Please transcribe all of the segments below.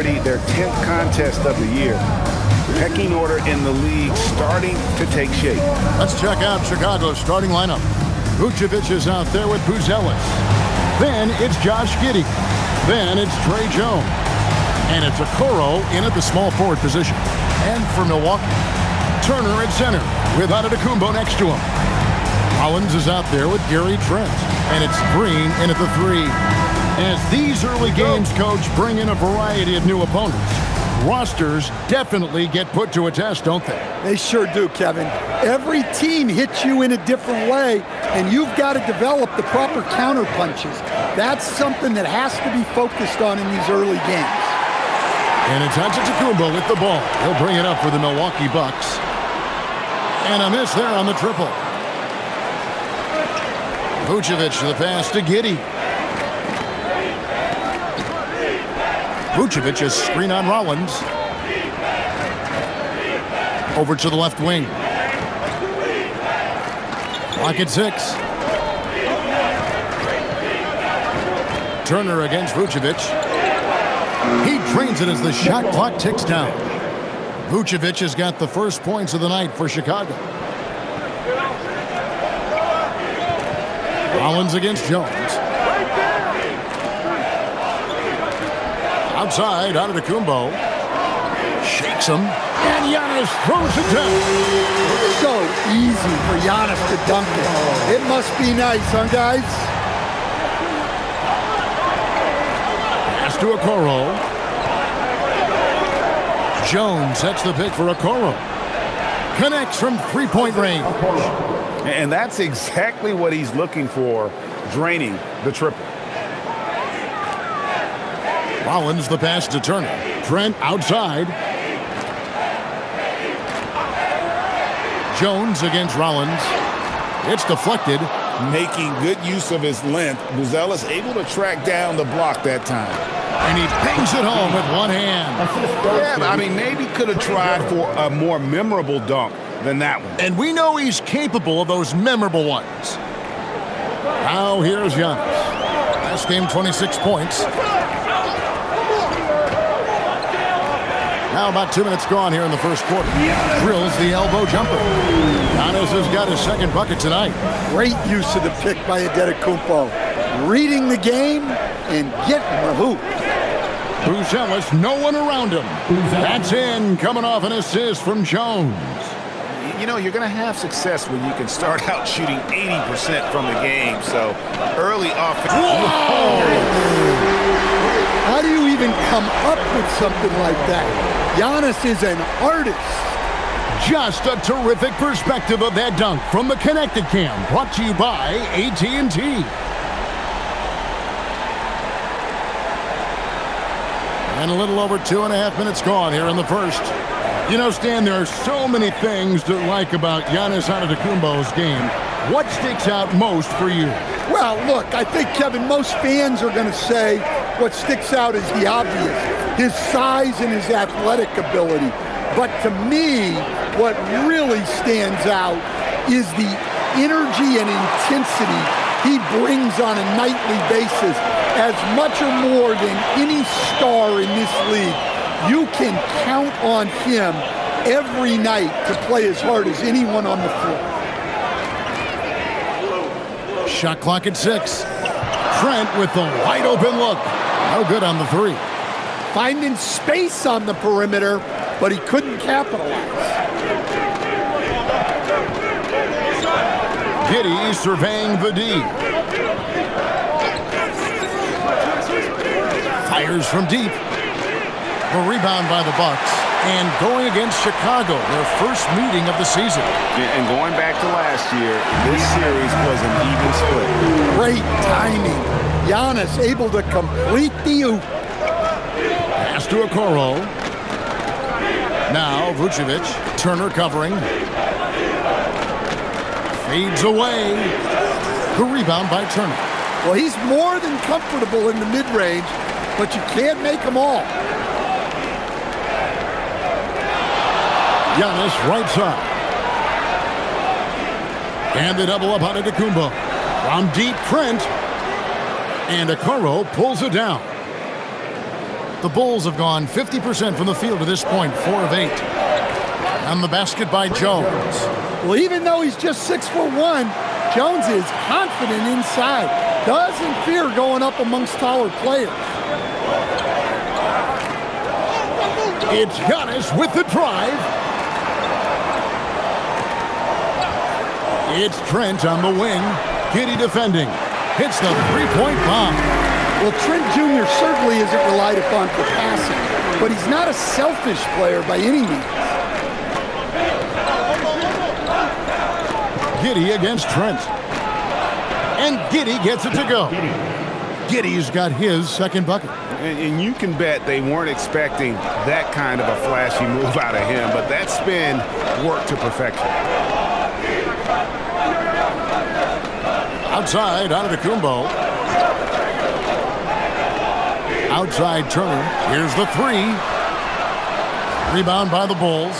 already their 10th contest of the year. Pecking order in the league starting to take shape. Let's check out Chicago's starting lineup. Vucevic is out there with Buzelis. Then it's Josh Giddey. Then it's Trey Jones. And it's Okoro in at the small forward position. And for Milwaukee, Turner at center with Antetokounmpo next to him. Rollins is out there with Gary Trent. And it's Green in at the 3. As these early games, Coach, bring in a variety of new opponents. Rosters definitely get put to a test, don't they? They sure do, Kevin. Every team hits you in a different way, and you've got to develop the proper counter punches. That's something that has to be focused on in these early games. And it's Antetokounmpo with the ball. He'll bring it up for the Milwaukee Bucks. And a miss there on the triple. Vucevic the pass to Giddey. Vucevic a screen on Rollins. Over to the left wing. Clock at 6. Turner against Vucevic. He drains it as the shot clock ticks down. Vucevic has got the first points of the night for Chicago. Rollins against Jones. Outside, Antetokounmpo shakes him, and Giannis throws it down. So easy for Giannis to dunk it. It must be nice, huh, guys? Pass to Okoro. Jones sets the pick for Okoro. Connects from three-point range. And that's exactly what he's looking for, draining the triple. Rollins the pass to Turner. Trent outside. Jones against Rollins. It's deflected. Making good use of his length. Buzelis able to track down the block that time. And he bangs it home with one hand. Yeah, I mean, maybe could have tried for a more memorable dunk than that one. And we know he's capable of those memorable ones. Now here's Giannis. Last game, 26 points. Now about 2 minutes gone here in the first quarter. Drills the elbow jumper. Giannis has got his second bucket tonight. Great use of the pick by Antetokounmpo. Reading the game and getting the hoop. Buzelis, no one around him. That's in, coming off an assist from Jones. You know, you're going to have success when you can start out shooting 80% from the game. So early offense. How do you even come up with something like that? Giannis is an artist. Just a terrific perspective of that dunk from the Connected Cam, brought to you by AT&T. And a little over 2.5 minutes gone here in the first. You know, Stan, there are so many things to like about Giannis Antetokounmpo's game. What sticks out most for you? Well, look, I think, Kevin, most fans are going to say what sticks out is the obvious, his size and his athletic ability. But to me, what really stands out is the energy and intensity he brings on a nightly basis, as much or more than any star in this league. You can count on him every night to play as hard as anyone on the floor. Shot clock at 6. Trent with the wide open look. No good on the 3. Finding space on the perimeter, but he couldn't capitalize. Giddey surveying the D. Fires from deep. The rebound by the Bucks. And going against Chicago, their first meeting of the season. And going back to last year, this series was an even split. Great timing. Giannis able to complete the oop. Pass to Okoro. Now Vucevic. Turner covering. Fades away. The rebound by Turner. Well, he's more than comfortable in the mid-range, but you can't make them all. Giannis right side. And the double up on Antetokounmpo. From deep, Trent. And Okoro pulls it down. The Bulls have gone 50% from the field to this point, 4 of 8. And the basket by Jones. Well, even though he's just 6'1", Jones is confident inside. Doesn't fear going up amongst taller players. It's Giannis with the drive. It's Trent on the wing. Giddey defending. Hits the three-point bomb. Well, Trent Jr. certainly isn't relied upon for passing, but he's not a selfish player by any means. Giddey against Trent. And Giddey gets it to go. Giddey's got his second bucket. And you can bet they weren't expecting that kind of a flashy move out of him, but that spin worked to perfection. Outside, Antetokounmpo. Outside Turner. Here's the three. Rebound by the Bulls.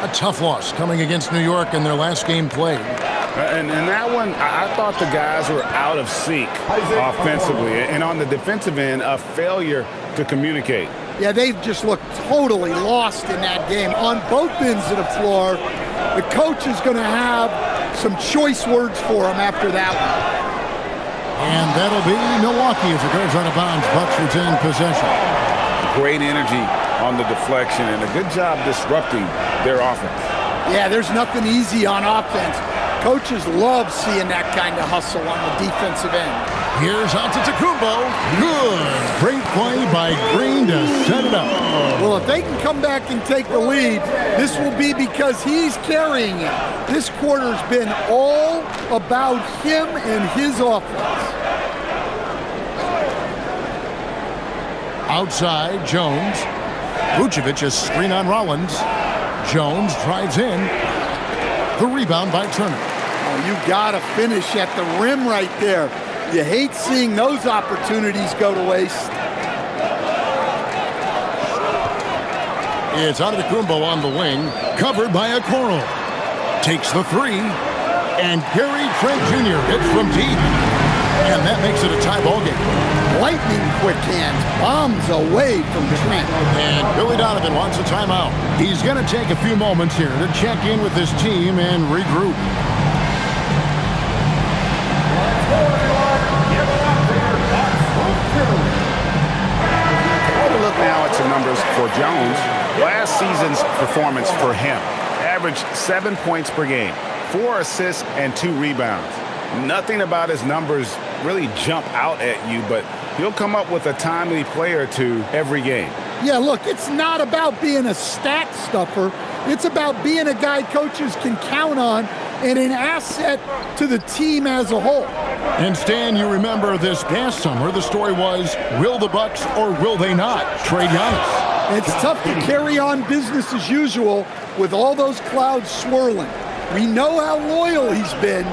A tough loss coming against New York in their last game played. And that one, I thought the guys were out of sync offensively. And on the defensive end, a failure to communicate. Yeah, they just looked totally lost in that game. On both ends of the floor, the coach is going to have some choice words for him after that one. And that'll be Milwaukee as it goes out of bounds. Bucks retain possession. Great energy on the deflection and a good job disrupting their offense. Yeah, there's nothing easy on offense. Coaches love seeing that kind of hustle on the defensive end. Here's Antetokounmpo. Good. Great play by Green to set it up. Well, if they can come back and take the lead, this will be because he's carrying it. This quarter's been all about him and his offense. Outside, Jones. Vucevic is screen on Rollins. Jones drives in. The rebound by Turner. Oh, you gotta finish at the rim right there. You hate seeing those opportunities go to waste. It's Antetokounmpo on the wing, covered by Okoro. Takes the three, and Gary Trent Jr. hits from deep. And that makes it a tie ball game. Lightning quick hands, bombs away from Trent. And Billy Donovan wants a timeout. He's going to take a few moments here to check in with his team and regroup. Take a look now at some numbers for Jones. Last season's performance for him averaged 7 points per game, 4 assists, and 2 rebounds. Nothing about his numbers really jump out at you, but he'll come up with a timely play or two every game. Yeah, look, it's not about being a stat stuffer. It's about being a guy coaches can count on and an asset to the team as a whole. And Stan, you remember this past summer, the story was, will the Bucks or will they not trade Giannis? It's tough to carry on business as usual with all those clouds swirling. We know how loyal he's been,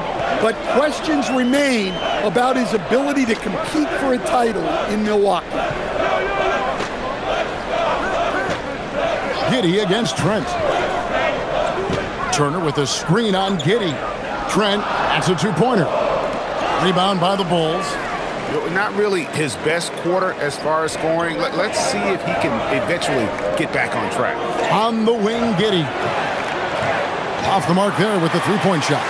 but questions remain about his ability to compete for a title in Milwaukee. Giddey against Trent. Turner with a screen on Giddey. Trent, that's a two-pointer. Rebound by the Bulls. Not really his best quarter as far as scoring. Let's see if he can eventually get back on track. On the wing, Giddey. Off the mark there with the three-point shot.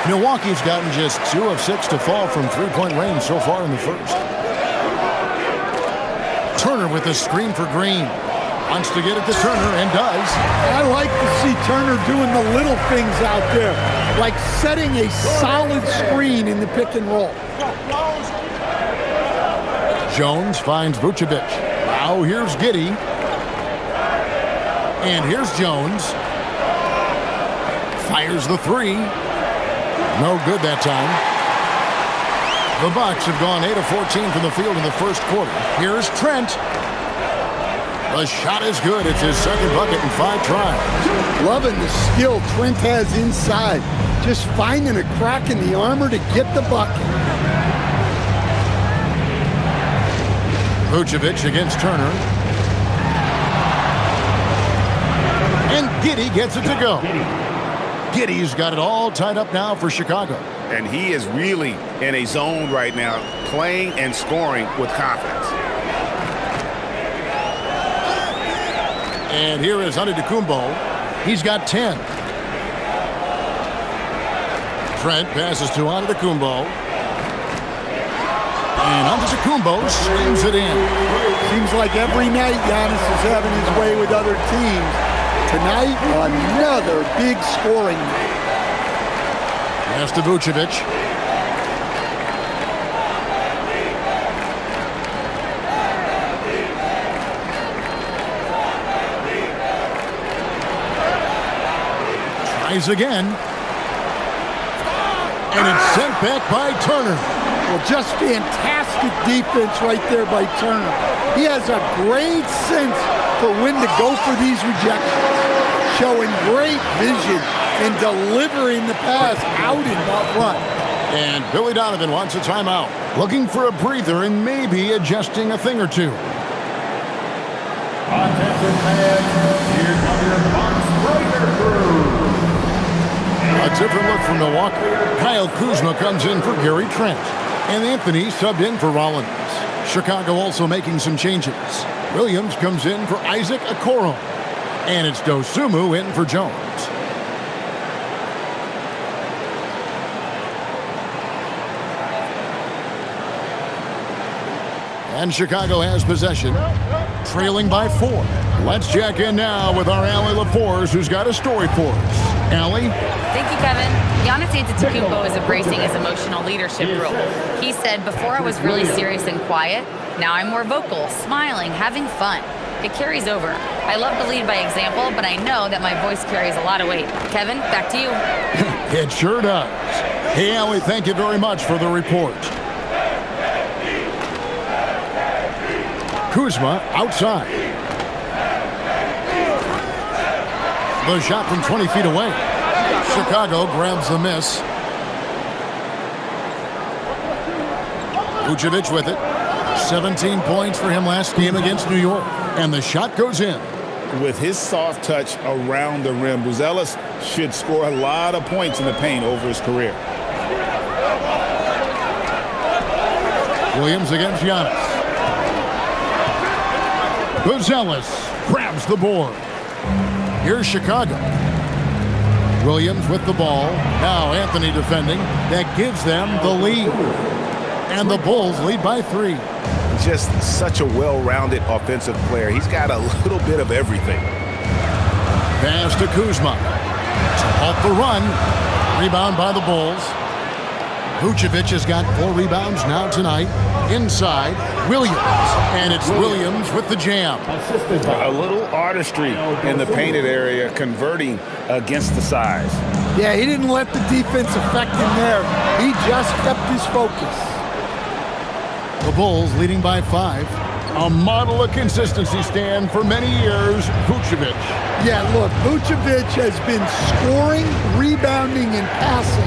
Milwaukee's gotten just 2 of 6 to fall from three-point range so far in the first. Turner with a screen for Green. Wants to get it to Turner and does. I like to see Turner doing the little things out there, like setting a solid screen in the pick and roll. Jones finds Vucevic. Now here's Giddey. And here's Jones. Fires the three. No good that time. The Bucks have gone 8 of 14 from the field in the first quarter. Here's Trent. The shot is good. It's his second bucket in 5 tries. Loving the skill Trent has inside. Just finding a crack in the armor to get the bucket. Vucevic against Turner. And Giddey gets it to go. Giddey's got it all tied up now for Chicago. And he is really in a zone right now, playing and scoring with confidence. And here is Antetokounmpo. He's got 10. Trent passes to Antetokounmpo. And Antetokounmpo slings it in. Seems like every night Giannis is having his way with other teams. Tonight, another big scoring night. Pass to Vucevic. Tries again. And it's sent back by Turner. Well, just fantastic defense right there by Turner. He has a great sense for when to go for these rejections, showing great vision and delivering the pass out in front. And Billy Donovan wants a timeout, looking for a breather and maybe adjusting a thing or two. Attention fans, here comes your box breaker crew. A different look from Milwaukee. Kyle Kuzma comes in for Gary Trent. And Anthony subbed in for Rollins. Chicago also making some changes. Williams comes in for Isaac Okoro. And it's Dosunmu in for Jones. And Chicago has possession, trailing by 4. Let's check in now with our Allie LaForce, who's got a story for us. Allie? Thank you, Kevin. Giannis Antetokounmpo is embracing his emotional leadership role. He said, "Before I was really serious and quiet. Now I'm more vocal, smiling, having fun. It carries over. I love to lead by example, but I know that my voice carries a lot of weight." Kevin, back to you. It sure does. Hey, Allie, thank you very much for the report. Kuzma outside. The shot from 20 feet away. Chicago grabs the miss. Vucevic with it. 17 points for him last game against New York. And the shot goes in. With his soft touch around the rim, Buzelis should score a lot of points in the paint over his career. Williams against Giannis. Buzelis grabs the board. Here's Chicago. Williams with the ball. Now Anthony defending. That gives them the lead. And the Bulls lead by 3. Just such a well-rounded offensive player. He's got a little bit of everything. Pass to Kuzma. To halt the run. Rebound by the Bulls. Vucevic has got 4 rebounds now tonight. Inside, Williams. And it's Williams with the jam. A little artistry in the painted area, converting against the size. Yeah, he didn't let the defense affect him there. He just kept his focus. The Bulls leading by 5. A model of consistency, Stan, for many years, Vucevic. Yeah, look, Vucevic has been scoring, rebounding, and passing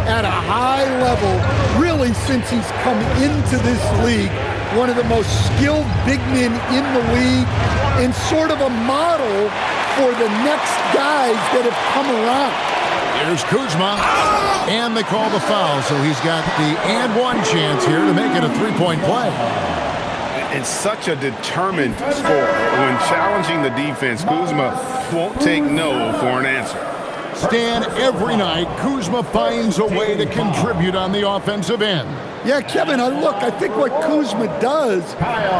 at a high level really since he's come into this league. One of the most skilled big men in the league and sort of a model for the next guys that have come around. Here's Kuzma, and they call the foul, so he's got the and one chance here to make it a 3-point play. It's such a determined scorer. When challenging the defense, Kuzma won't take no for an answer. Stan, every night, Kuzma finds a way to contribute on the offensive end. Yeah, Kevin, I think what Kuzma does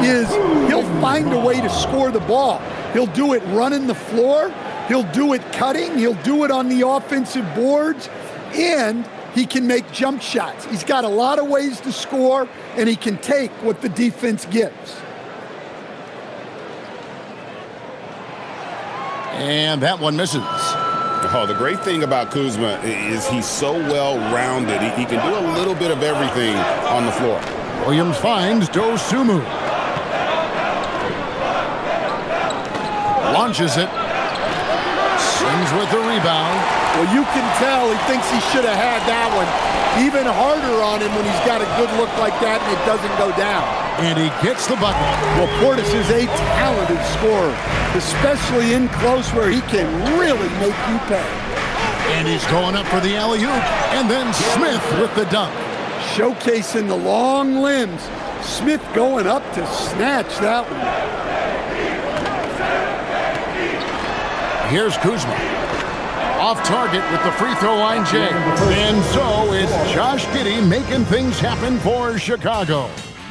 is he'll find a way to score the ball. He'll do it running the floor. He'll do it cutting. He'll do it on the offensive boards. And he can make jump shots. He's got a lot of ways to score, and he can take what the defense gives. And that one misses. Oh, the great thing about Kuzma is he's so well-rounded. He can do a little bit of everything on the floor. Williams finds Dosunmu. Launches it. Swings with the rebound. Well, you can tell he thinks he should have had that one. Even harder on him when he's got a good look like that and it doesn't go down. And he gets the bucket. Well, Portis is a talented scorer, especially in close where he can really make you pay. And he's going up for the alley-oop. And then Smith with the dunk. Showcasing the long limbs. Smith going up to snatch that one. Here's Kuzma. Off target with the free throw line, Jay. And so it's Josh Giddey making things happen for Chicago.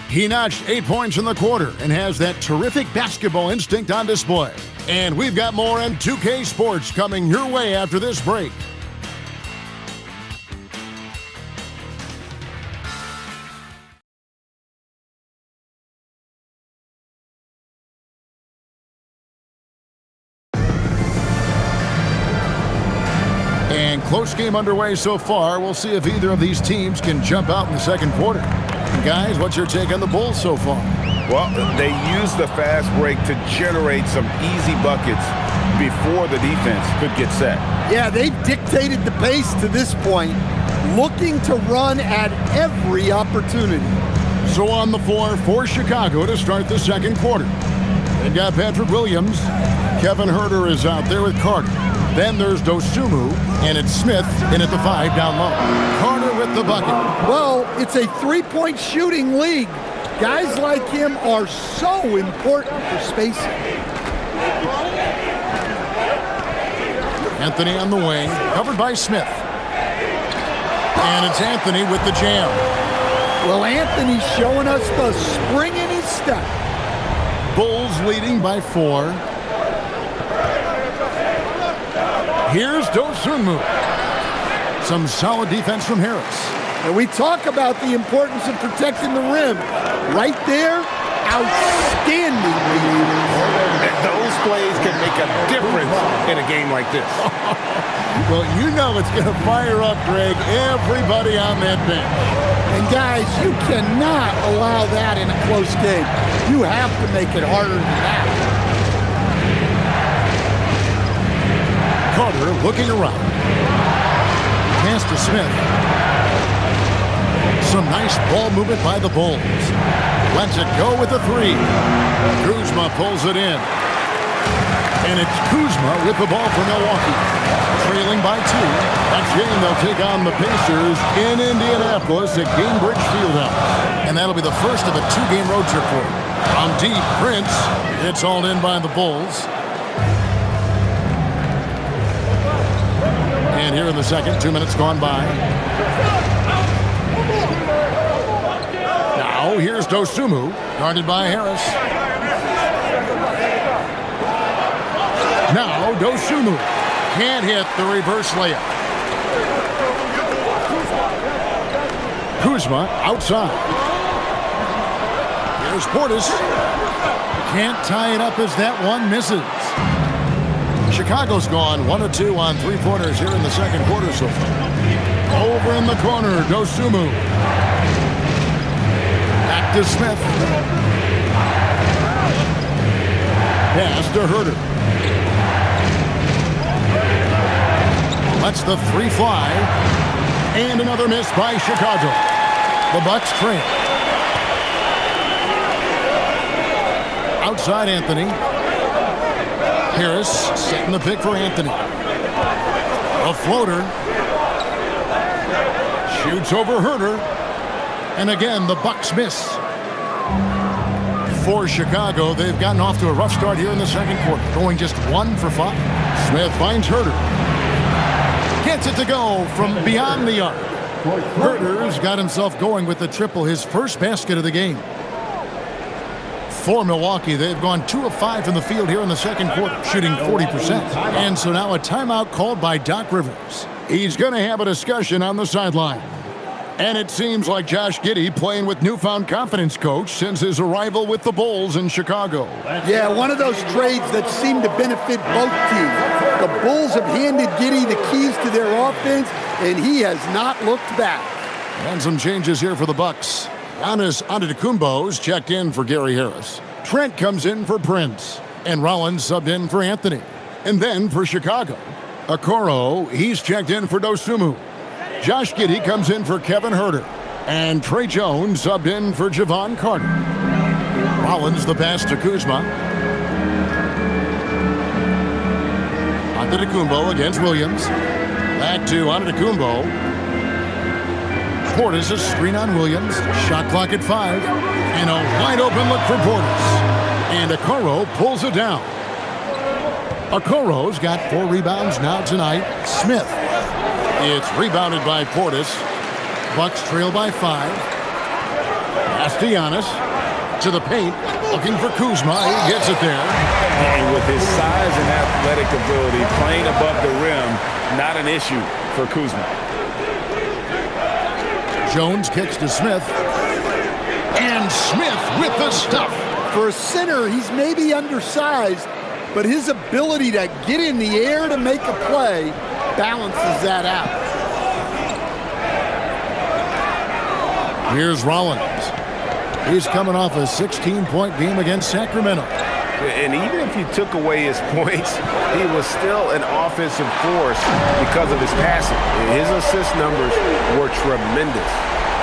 He notched 8 points in the quarter and has that terrific basketball instinct on display. And we've got more on 2K Sports coming your way after this break. And close game underway so far. We'll see if either of these teams can jump out in the second quarter. Guys, what's your take on the Bulls so far? Well, they used the fast break to generate some easy buckets before the defense could get set. Yeah, they've dictated the pace to this point, looking to run at every opportunity. So on the floor for Chicago to start the second quarter. They've got Patrick Williams. Kevin Huerter is out there with Carter. Then there's Dosunmu, and it's Smith in at the 5 down low. Carter with the bucket. Well, it's a three-point shooting league. Guys like him are so important for spacing. Anthony on the wing, covered by Smith. And it's Anthony with the jam. Well, Anthony's showing us the spring in his step. Bulls leading by 4. Here's Dosunmu. Some solid defense from Harris. And we talk about the importance of protecting the rim. Right there, outstanding. Those plays can make a difference in a game like this. Well, you know it's going to fire up, Greg, everybody on that bench. And guys, you cannot allow that in a close game. You have to make it harder than that. Carter looking around. Pass to Smith. Some nice ball movement by the Bulls. Lets it go with the 3. Kuzma pulls it in. And it's Kuzma with the ball for Milwaukee. Trailing by 2. Next game they'll take on the Pacers in Indianapolis at Gainbridge Fieldhouse. And that'll be the first of a 2-game road trip for him. From deep, Prince. It's all in by the Bulls. And here in the second, 2 minutes gone by. Now here's Dosunmu, guarded by Harris. Now Dosunmu can't hit the reverse layup. Kuzma outside. Here's Portis. Can't tie it up as that one misses. Chicago's gone 1 of 2 on 3-pointers here in the second quarter so far. Over in the corner, Dosunmu. Back to Smith. Pass to Huerter. Lets the 3 fly. And another miss by Chicago. The Bucks trail. Outside Anthony. Harris setting the pick for Anthony. A floater. Shoots over Huerter. And again, the Bucks miss. For Chicago, they've gotten off to a rough start here in the second quarter, going just 1 for 5. Smith finds Huerter. Gets it to go from beyond the arc. Huerter's got himself going with the triple, his first basket of the game. For Milwaukee, they've gone 2 of 5 from the field here in the second quarter, shooting 40%. And so now a timeout called by Doc Rivers. He's going to have a discussion on the sideline. And it seems like Josh Giddey playing with newfound confidence, coach, since his arrival with the Bulls in Chicago. Yeah, one of those trades that seem to benefit both teams. The Bulls have handed Giddey the keys to their offense, and he has not looked back. And some changes here for the Bucks. Giannis Antetokounmpo's checked in for Gary Harris. Trent comes in for Prince. And Rollins subbed in for Anthony. And then for Chicago, Okoro, he's checked in for Dosunmu. Josh Giddey comes in for Kevin Huerter. And Trey Jones subbed in for Javon Carter. Rollins the pass to Kuzma. Antetokounmpo against Williams. Back to Antetokounmpo. Portis a screen on Williams. Shot clock at 5. And a wide open look for Portis. And Okoro pulls it down. Okoro's got 4 rebounds now tonight. Smith. It's rebounded by Portis. Bucks trail by 5. Pass to Giannis. To the paint. Looking for Kuzma. He gets it there. And with his size and athletic ability, playing above the rim, not an issue for Kuzma. Jones kicks to Smith. And Smith with the stuff. For a center, he's maybe undersized, but his ability to get in the air to make a play balances that out. Here's Rollins. He's coming off a 16-point game against Sacramento. And even if you took away his points, he was still an offensive force because of his passing. His assist numbers were tremendous.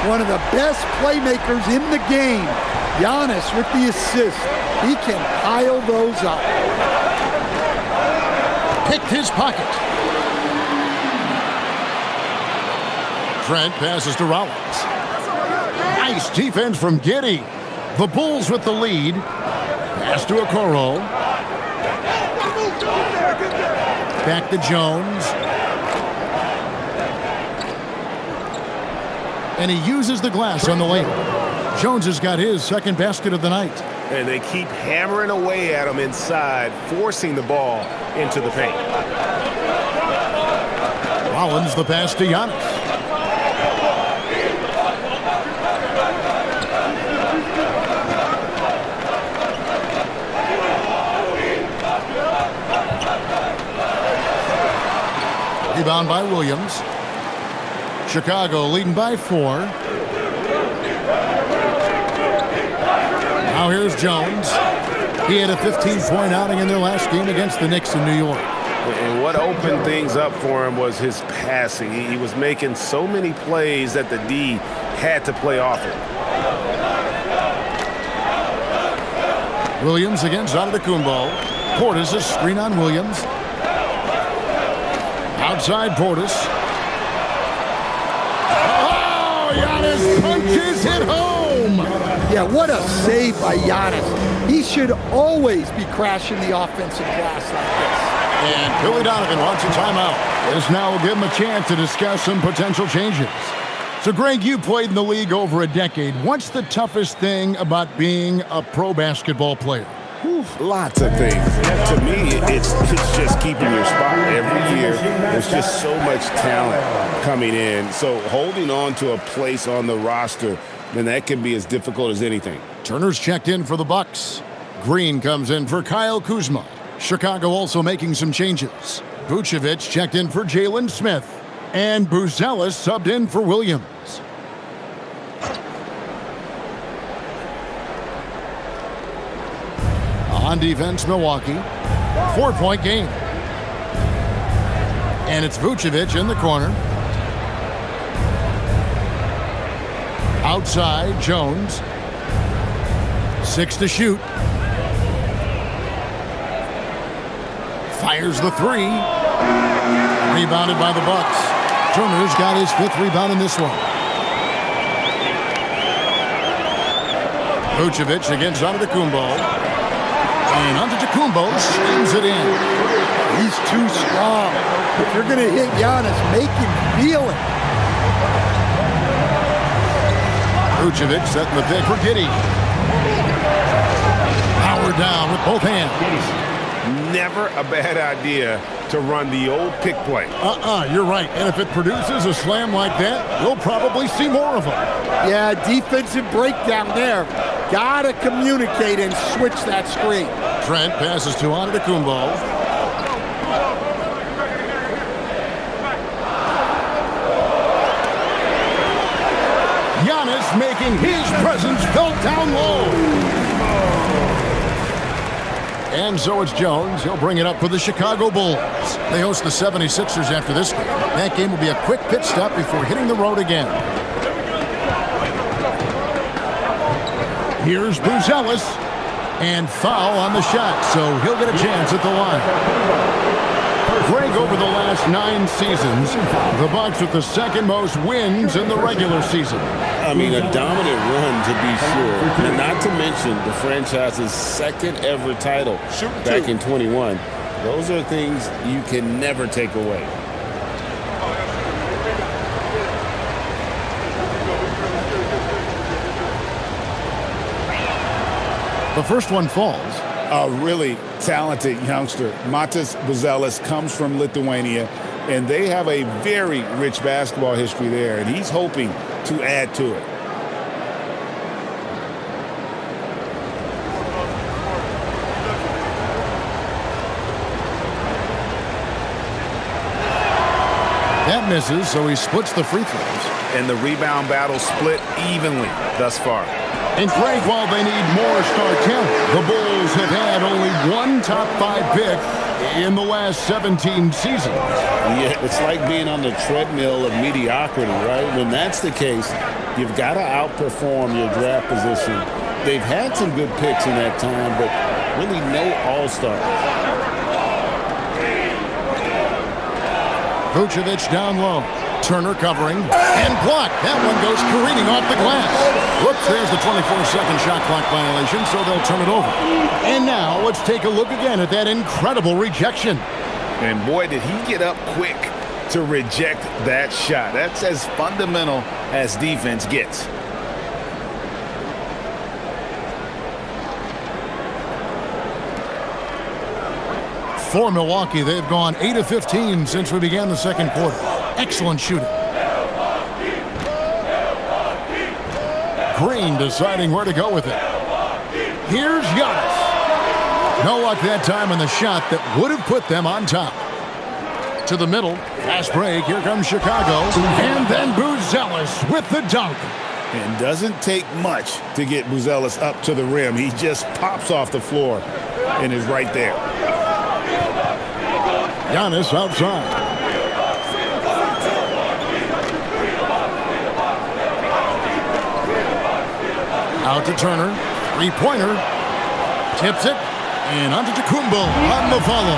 One of the best playmakers in the game. Giannis with the assist. He can pile those up. Picked his pocket. Trent passes to Rollins. Nice defense from Giddey. The Bulls with the lead. Pass to Okoro. Back to Jones. And he uses the glass on the lane. Jones has got his second basket of the night. And they keep hammering away at him inside, forcing the ball into the paint. Rollins the pass to Giannis. Rebound by Williams. Chicago leading by 4. Now here's Jones. He had a 15-point outing in their last game against the Knicks in New York. And what opened things up for him was his passing. He was making so many plays that the D had to play off it. Williams against Antetokounmpo. Portis a screen on Williams. Outside Portis. Oh, Giannis punches it home. Yeah, what a save by Giannis. He should always be crashing the offensive glass like this. And Billy Donovan wants a timeout. This now will give him a chance to discuss some potential changes. So, Greg, you played in the league over a decade. What's the toughest thing about being a pro basketball player? Lots of things. To me, it's just keeping your spot. Every year, there's just so much talent coming in. So holding on to a place on the roster, then that can be as difficult as anything. Turner's checked in for the Bucks. Green comes in for Kyle Kuzma. Chicago also making some changes. Vucevic checked in for Jalen Smith. And Buzelis subbed in for Williams. On defense, Milwaukee. 4-point game. And it's Vucevic in the corner. Outside, Jones. 6 to shoot. Fires the 3. Rebounded by the Bucks. Turner's got his 5th rebound in this one. Vucevic against Antetokounmpo. And Antetokounmpo slams it in. He's too strong. If you're going to hit Giannis, make him feel it. Vucevic setting the pick for Giddey. Power down with both hands. Never a bad idea to run the old pick play. You're right. And if it produces a slam like that, we'll probably see more of them. Yeah, defensive breakdown there. Gotta communicate and switch that screen. Trent passes to Antetokounmpo. Giannis making his presence felt down low. And so it's Jones. He'll bring it up for the Chicago Bulls. They host the 76ers after this game. That game will be a quick pit stop before hitting the road again. Here's Buzelis. And foul on the shot, so he'll get a chance at the line. Greg, over the last 9 seasons, the Bucks with the 2nd most wins in the regular season. I mean, a dominant run, to be sure. And not to mention the franchise's 2nd ever title back in 21. Those are things you can never take away. The first one falls. A really talented youngster, Matas Buzelis, comes from Lithuania, and they have a very rich basketball history there, and he's hoping to add to it. That misses, so he splits the free throws. And the rebound battle split evenly thus far. And Craig, while they need more star talent, the Bulls have had only one top 5 pick in the last 17 seasons. Yeah, it's like being on the treadmill of mediocrity, right? When that's the case, you've got to outperform your draft position. They've had some good picks in that time, but really no all-stars. Vucevic down low. Turner covering and blocked. That one goes careening off the glass. Whoops, there's the 24-second shot clock violation, so they'll turn it over. And now let's take a look again at that incredible rejection. And boy, did he get up quick to reject that shot. That's as fundamental as defense gets. For Milwaukee, they've gone 8 of 15 since we began the second quarter. Excellent shooting. Green deciding where to go with it. Here's Giannis. No luck that time on the shot that would have put them on top. To the middle. Fast break. Here comes Chicago. And then Buzelis with the dunk. It doesn't take much to get Buzelis up to the rim. He just pops off the floor and is right there. Giannis outside. Out to Turner. Three-pointer. Tips it. And Antetokounmpo on the follow.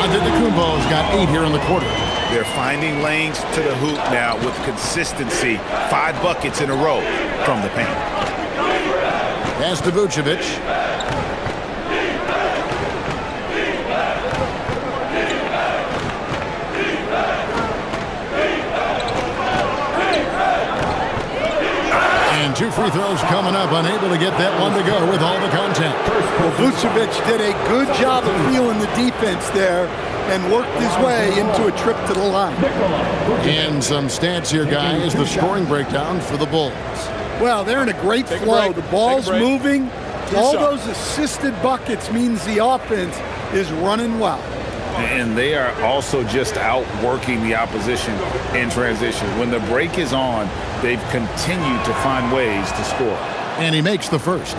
Antetokounmpo's got 8 here in the quarter. They're finding lanes to the hoop now with consistency. 5 buckets in a row from the paint. Pass to Vucevic. And 2 free throws coming up, unable to get that one to go with all the contact. Well, Vucevic did a good job of feeling the defense there and worked his way into a trip to the line. And some stats here, guys, the scoring breakdown for the Bulls. Well, they're in a great flow. The ball's moving. All those assisted buckets means the offense is running well. And they are also just outworking the opposition in transition. When the break is on, they've continued to find ways to score. And he makes the first.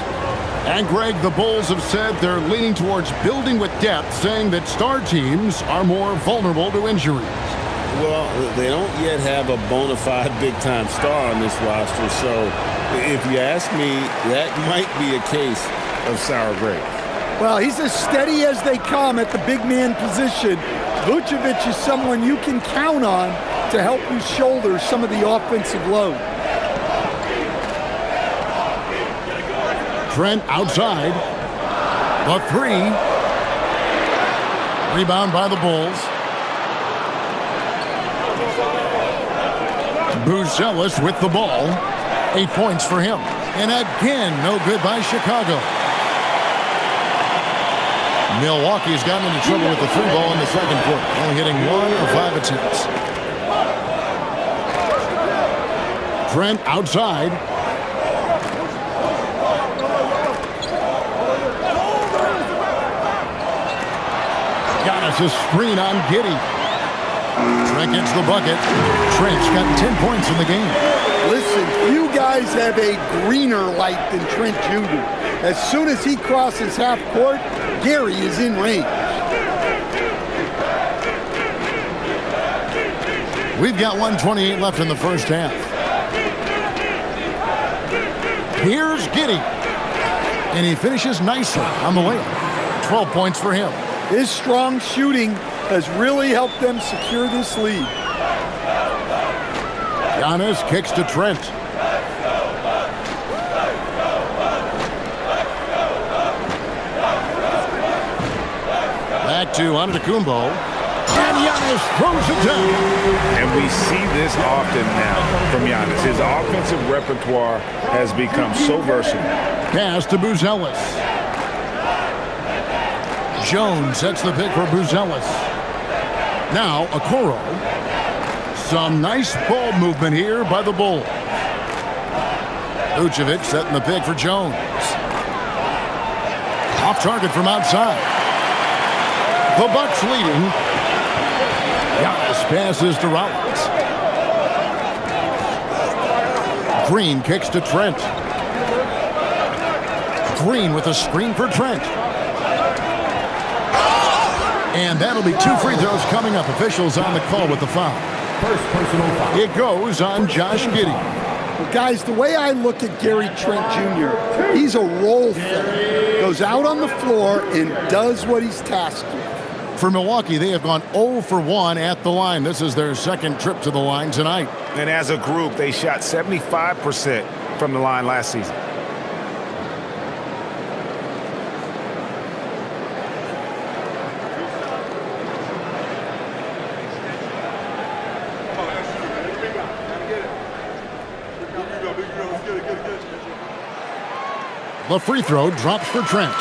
And Greg, the Bulls have said they're leaning towards building with depth, saying that star teams are more vulnerable to injuries. Well, they don't yet have a bona fide big-time star on this roster, so if you ask me, that might be a case of sour grapes. Well, he's as steady as they come at the big man position. Vucevic is someone you can count on to help you shoulder some of the offensive load. Trent outside. The 3. Rebound by the Bulls. Buzelis with the ball. 8 points for him. And again, no good by Chicago. Milwaukee's gotten into trouble with the 3 ball in the second quarter, only hitting 1 of 5 attempts. Trent outside. Giannis' screen on Giddey. Trent gets the bucket. Trent's got 10 points in the game. Listen, few guys have a greener light than Trent Jr. As soon as he crosses half court, Gary is in range. We've got 1:28 left in the first half. Here's Giddey. And he finishes nicely on the layup. 12 points for him. His strong shooting has really helped them secure this lead. Giannis kicks to Trent. Back to Antetokounmpo. And Giannis throws it down. And we see this often now from Giannis. His offensive repertoire has become so versatile. Pass to Buzelis. Jones sets the pick for Buzelis. Now Okoro. Some nice ball movement here by the Bulls. Vucevic setting the pick for Jones. Off target from outside. The Bucks leading. Giannis passes to Rollins. Green kicks to Trent. Green with a screen for Trent. And that'll be 2 free throws coming up. Officials on the call with the foul. First personal foul. It goes on Josh Giddey. Well, guys, the way I look at Gary Trent Jr., he's a role filler. Goes out on the floor and does what he's tasked with. For Milwaukee, they have gone 0 for 1 at the line. This is their second trip to the line tonight. And as a group, they shot 75% from the line last season. The free throw drops for Trent.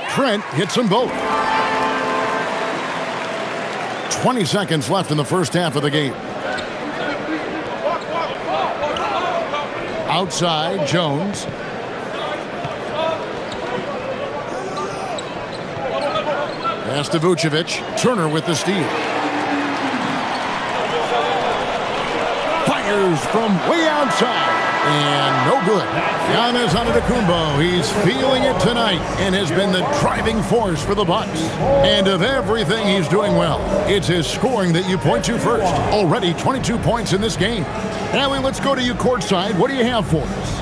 Trent hits them both. 20 seconds left in the first half of the game. Outside, Jones. Pass to Vucevic. Turner with the steal. Fires from way outside. And no good. Giannis Antetokounmpo, he's feeling it tonight and has been the driving force for the Bucks. And of everything he's doing well, it's his scoring that you point to first. Already 22 points in this game. Allie, let's go to you courtside. What do you have for us?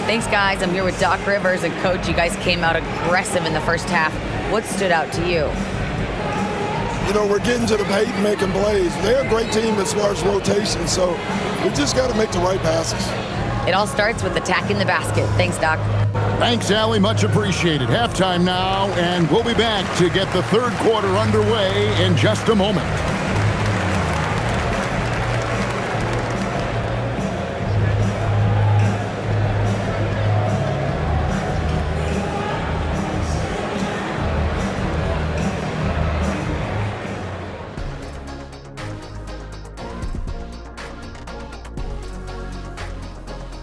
Thanks, guys. I'm here with Doc Rivers and Coach. You guys came out aggressive in the first half. What stood out to you? You know, we're getting to the paint and making plays. They're a great team as far as rotation, so we just got to make the right passes. It all starts with attacking the basket. Thanks, Doc. Thanks, Allie. Much appreciated. Halftime now, and we'll be back to get the third quarter underway in just a moment.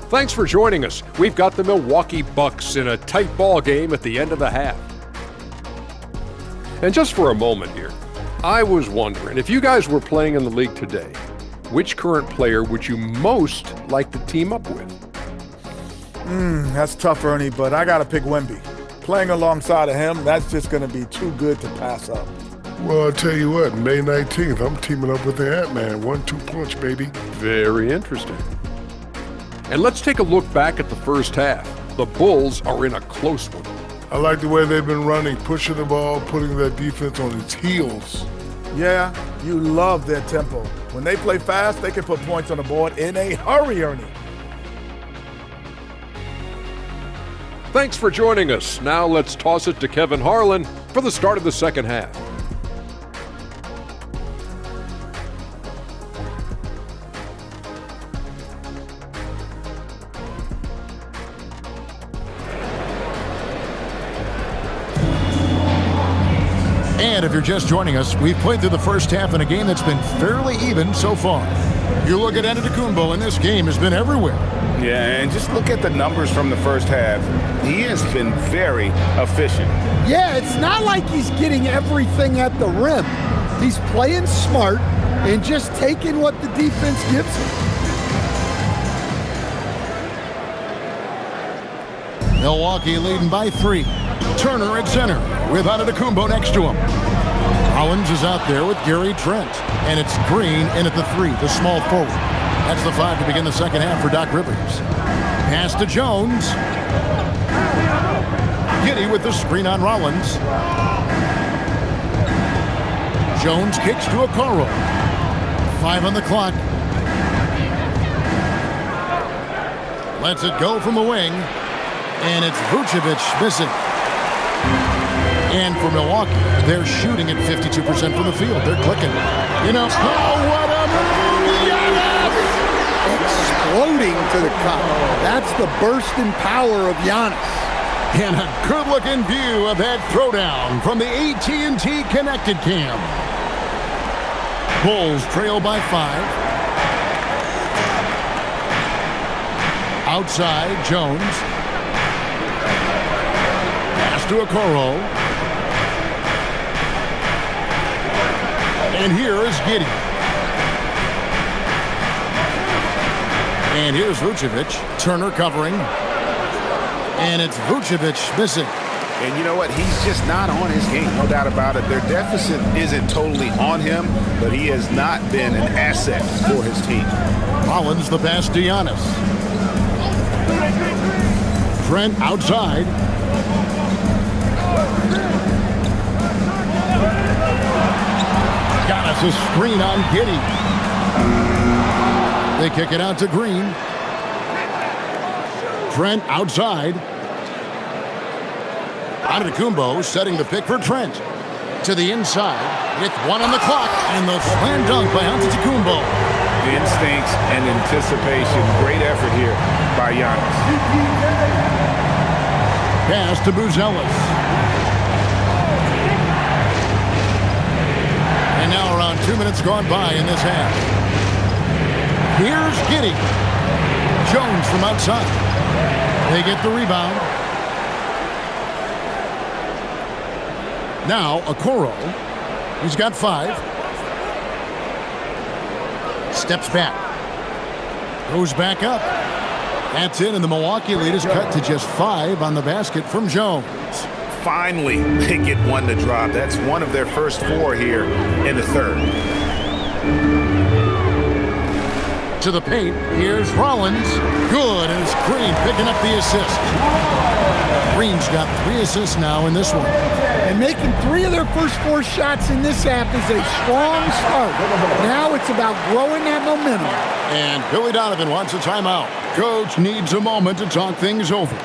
Thanks for joining us. We've got the Milwaukee Bucks in a tight ball game at the end of the half. And just for a moment here, I was wondering, if you guys were playing in the league today, which current player would you most like to team up with? That's tough, Ernie, but I got to pick Wemby. Playing alongside of him, that's just going to be too good to pass up. Well, I'll tell you what, May 19th, I'm teaming up with the Ant-Man. 1-2 punch, baby. Very interesting. And let's take a look back at the first half. The Bulls are in a close one. I like the way they've been running, pushing the ball, putting their defense on its heels. Yeah, you love their tempo. When they play fast, they can put points on the board in a hurry, Ernie. Thanks for joining us. Now let's toss it to Kevin Harlan for the start of the second half. And if you're just joining us, we've played through the first half in a game that's been fairly even so far. You look at Antetokounmpo, and this game has been everywhere. Yeah, and just look at the numbers from the first half. He has been very efficient. Yeah, it's not like he's getting everything at the rim. He's playing smart and just taking what the defense gives him. Milwaukee leading by 3. Turner at center with Antetokounmpo next to him. Collins is out there with Gary Trent. And it's Green in at the 3, the small forward. That's the 5 to begin the second half for Doc Rivers. Pass to Jones. Giddey with the screen on Rollins. Jones kicks to Okoro. 5 on the clock. Lets it go from the wing. And it's Vucevic missing. And for Milwaukee, they're shooting at 52% from the field. They're clicking. Oh, what a move! Giannis! Exploding to the cup. That's the burst in power of Giannis. And a good-looking view of that throwdown from the AT&T Connected Cam. Bulls trail by 5. Outside, Jones. Pass to Okoro. And here is Giddey. And here's Vucevic. Turner covering. And it's Vucevic missing. And you know what? He's just not on his game, no doubt about it. Their deficit isn't totally on him, but he has not been an asset for his team. Rollins the pass to Giannis. Trent outside. Giannis a screen on Giddey. They kick it out to Green. Trent outside. Antetokounmpo setting the pick for Trent. To the inside with 1 on the clock. And the slam dunk by Antetokounmpo. Instincts and anticipation. Great effort here by Giannis. Pass to Buzelis. And now around 2 minutes gone by in this half. Here's Giddey. Jones from outside. They get the rebound. Now Okoro. He's got 5. Steps back. Goes back up. That's it, and the Milwaukee lead is cut to just 5 on the basket from Jones. Finally, they get one to drop. That's one of their first 4 here in the third. To the paint, here's Rollins. Good, and it's Green picking up the assist. Green's got 3 assists now in this one. And making 3 of their first 4 shots in this half is a strong start. Now it's about growing that momentum. And Billy Donovan wants a timeout. Coach needs a moment to talk things over.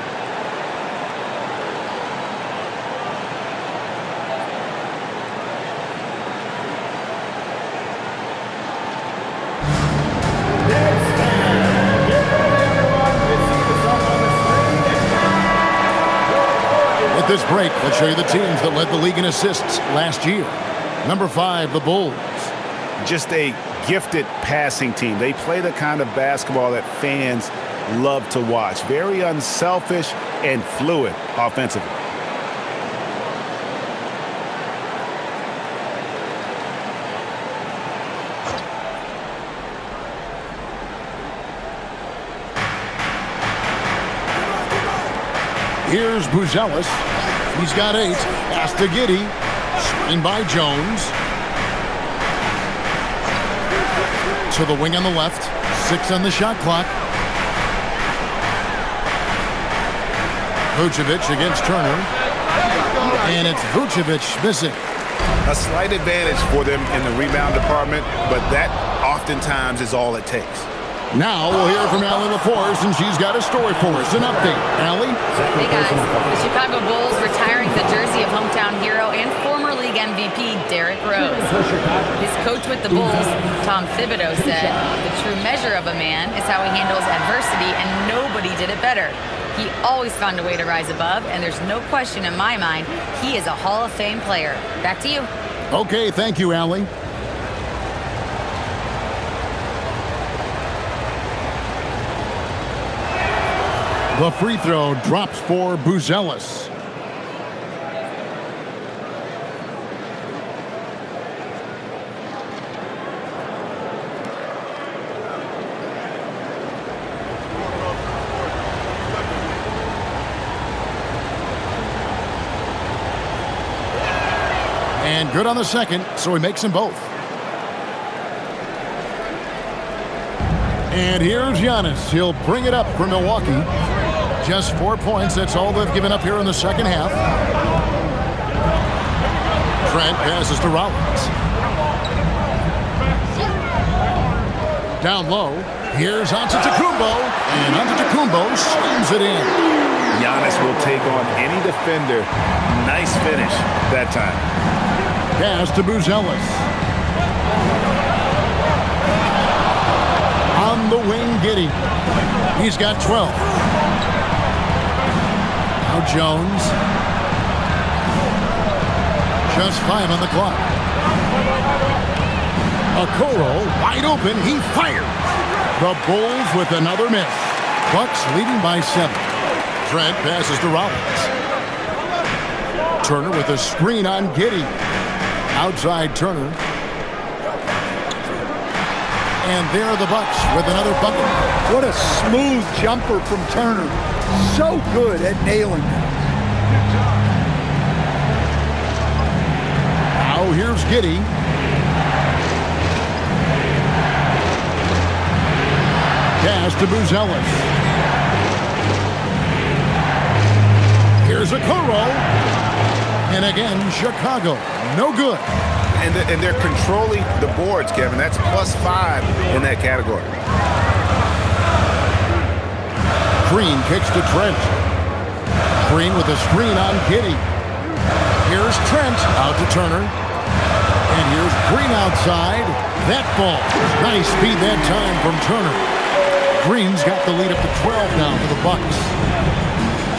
At this break, let's show you the teams that led the league in assists last year. Number 5, the Bulls. Just a gifted passing team. They play the kind of basketball that fans love to watch. Very unselfish and fluid offensively. Here's Buzelis. He's got 8. Pass to Giddey. Screen by Jones. To the wing on the left. 6 on the shot clock. Vucevic against Turner. And it's Vucevic missing. A slight advantage for them in the rebound department, but that oftentimes is all it takes. Now we'll hear from Allie LaForce, and she's got a story for us. An update. Allie? Hey guys, the Chicago Bulls retiring the jersey of hometown hero and former league MVP Derrick Rose. His coach with the Bulls, Tom Thibodeau, said, "The true measure of a man is how he handles adversity, and nobody did it better. He always found a way to rise above, and there's no question in my mind he is a Hall of Fame player." Back to you. Okay, thank you, Allie. The free throw drops for Buzelis. And good on the second, so he makes them both. And here's Giannis. He'll bring it up for Milwaukee. Just 4 points. That's all they've given up here in the second half. Trent passes to Rollins. Down low. Here's Antetokounmpo. And Antetokounmpo slams it in. Giannis will take on any defender. Nice finish that time. Pass to Buzelis. On the wing, Giddey. He's got 12. Now Jones. Just 5 on the clock. Okoro wide open. He fired. The Bulls with another miss. Bucks leading by 7. Trent passes to Rollins. Turner with a screen on Giddey. Outside Turner. And there are the Bucks with another bucket. What a smooth jumper from Turner. So good at nailing it. Now here's Giddey. Pass to Buzelis. Here's Okoro. And again, Chicago. No good. And they're controlling the boards, Kevin. That's +5 in that category. Green kicks to Trent. Green with a screen on Giddey. Here's Trent out to Turner. And here's Green outside. That ball. Nice speed that time from Turner. Green's got the lead up to 12 now for the Bucks.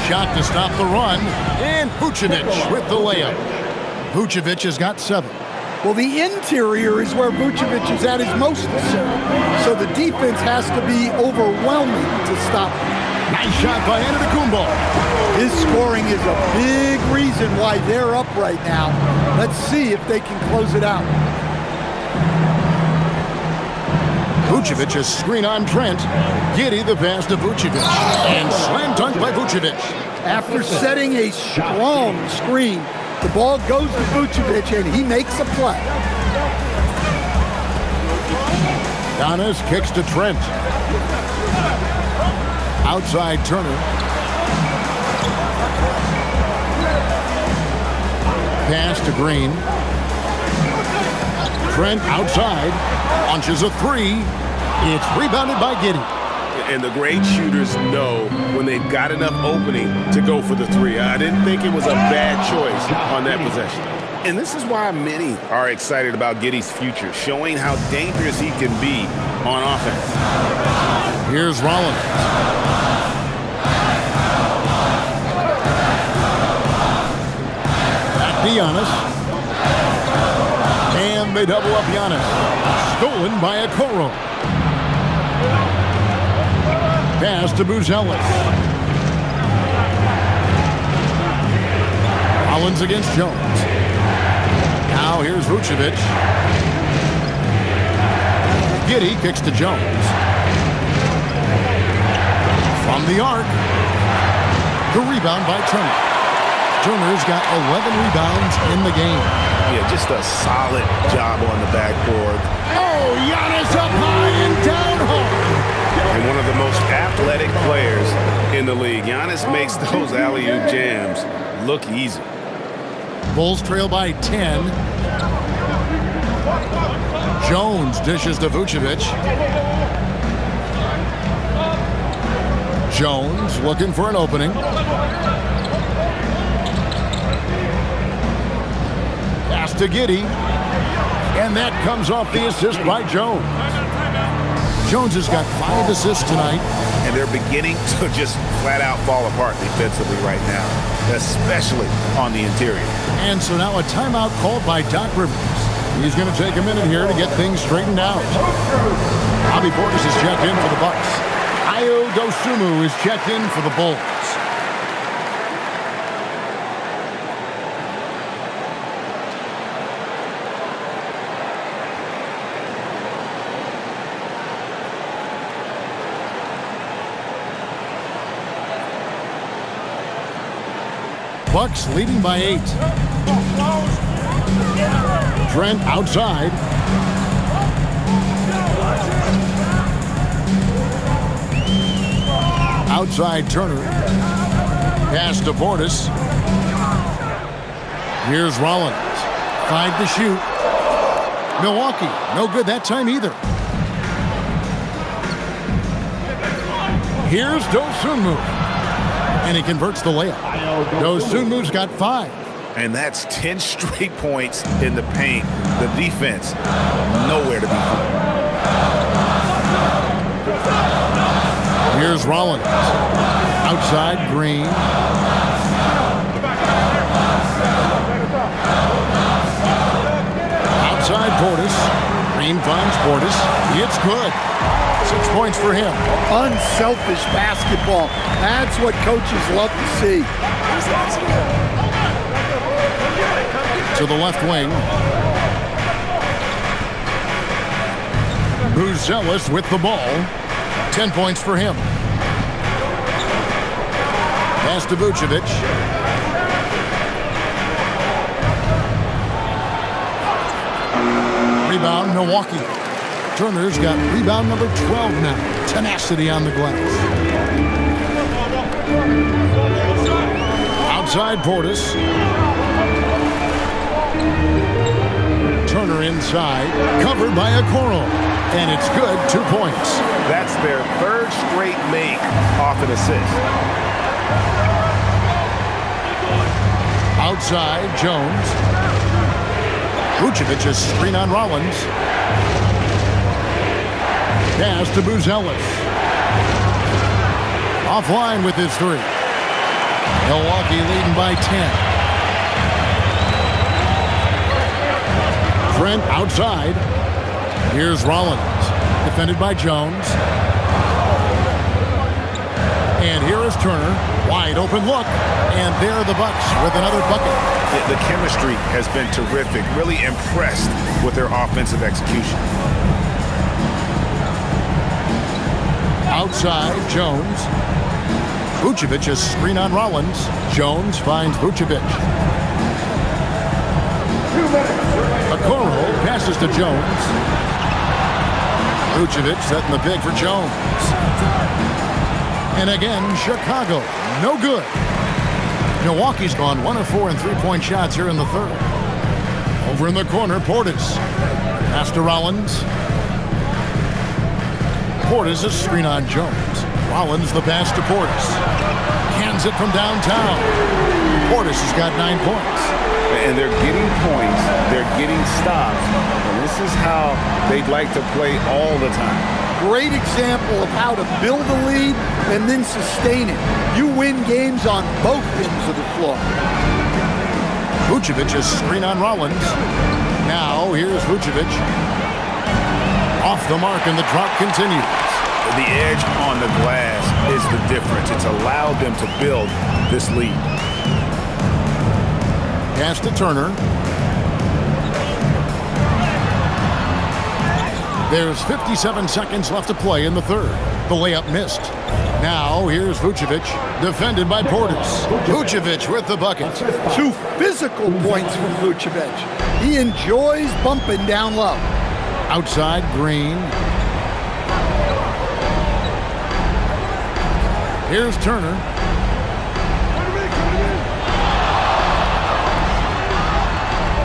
Shot to stop the run. And Vucevic with the layup. Vucevic has got 7. Well, the interior is where Vucevic is at his most assertive. So the defense has to be overwhelming to stop him. Nice shot by Antetokounmpo. His scoring is a big reason why they're up right now. Let's see if they can close it out. Vucevic is screen on Trent. Giddey the pass to Vucevic. And slam dunk by Vucevic. After setting a strong screen, the ball goes to Vucevic, and he makes a play. Giannis kicks to Trent. Outside Turner. Pass to Green. Trent outside. Launches a 3. It's rebounded by Giddey. And the great shooters know when they've got enough opening to go for the 3. I didn't think it was a bad choice on that possession. And this is why many are excited about Giddey's future, showing how dangerous he can be on offense. Here's Rollins. Back to Giannis. And they double up Giannis. Stolen by Okoro. Pass to Buzelis. Rollins against Jones. Now here's Vucevic. Giddey kicks to Jones. From the arc. The rebound by Turner. Turner's got 11 rebounds in the game. Yeah, just a solid job on the backboard. Oh, Giannis up high and down hard. And one of the most athletic players in the league. Giannis makes those alley-oop jams look easy. Bulls trail by 10. Jones dishes to Vucevic. Jones looking for an opening. Pass to Giddey. And that comes off the assist by Jones. Jones has got 5 assists tonight. And they're beginning to just flat out fall apart defensively right now, especially on the interior. And so now a timeout called by Doc Rivers. He's going to take a minute here to get things straightened out. Bobby Portis is checked in for the Bucks. Ayo Dosunmu is checked in for the Bulls. Bucks leading by 8. Trent outside. Outside Turner. Pass to Portis. Here's Rollins. 5 to shoot. Milwaukee, no good that time either. Here's Dosunmu. And he converts the layup. Dosunmu's got 5. And that's 10 straight points in the paint. The defense, nowhere to be found. Here's Rollins. Outside, Green. Outside Portis. Green finds Portis. It's good. 6 points for him. Unselfish basketball. That's what coaches love to see. To the left wing. Buzelis with the ball. 10 points for him. Pass to Vucevic. Rebound, Milwaukee. Turner's got rebound number 12 now. Tenacity on the glass. Outside Portis. Turner inside. Covered by Okoro. And it's good. 2 points. That's their 3rd straight make off an assist. Outside, Jones. Vucevic's screen on Rollins. Pass to Buzelis. Offline with his 3. Milwaukee leading by 10. Trent outside. Here's Rollins. Defended by Jones. And here is Turner. Wide open look. And there are the Bucks with another bucket. The chemistry has been terrific. Really impressed with their offensive execution. Outside, Jones. Vucevic's screen on Rollins. Jones finds Vucevic. Okoro passes to Jones. Vucevic setting the pick for Jones. And again, Chicago, no good. Milwaukee's gone 1 of 4 in 3-point shots here in the 3rd. Over in the corner, Portis. Pass to Rollins. Portis is screen on Jones. Rollins the pass to Portis. Hands it from downtown. Portis has got 9 points. And they're getting points. They're getting stops. And this is how they'd like to play all the time. Great example of how to build a lead and then sustain it. You win games on both ends of the floor. Vucevic's screen on Rollins. Now here's Vucevic. Off the mark and the drought continues. The edge on the glass is the difference. It's allowed them to build this lead. Pass to Turner. There's 57 seconds left to play in the 3rd. The layup missed. Now here's Vucevic, defended by Portis. Vucevic with the bucket. 2 physical points from Vucevic. He enjoys bumping down low. Outside, Green. Here's Turner.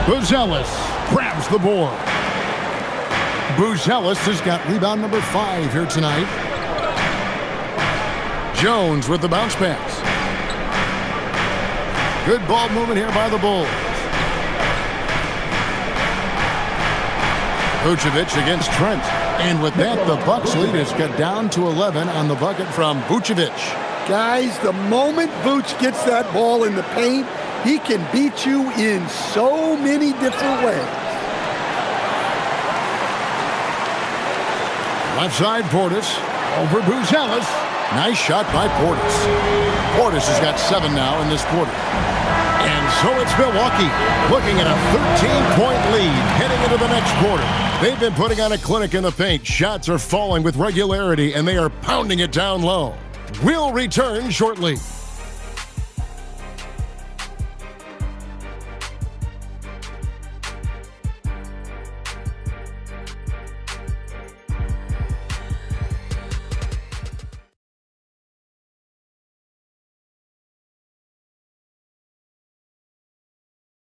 Buzelis grabs the board. Buzelis has got rebound number 5 here tonight. Jones with the bounce pass. Good ball movement here by the Bulls. Vucevic against Trent. And with that, the Bucks lead has got down to 11 on the bucket from Vucevic. Guys, the moment Vooch gets that ball in the paint, he can beat you in so many different ways. Left side, Portis. Over Buzelis. Nice shot by Portis. Portis has got 7 now in this quarter. And so it's Milwaukee looking at a 13-point lead heading into the next quarter. They've been putting on a clinic in the paint. Shots are falling with regularity, and they are pounding it down low. We'll return shortly.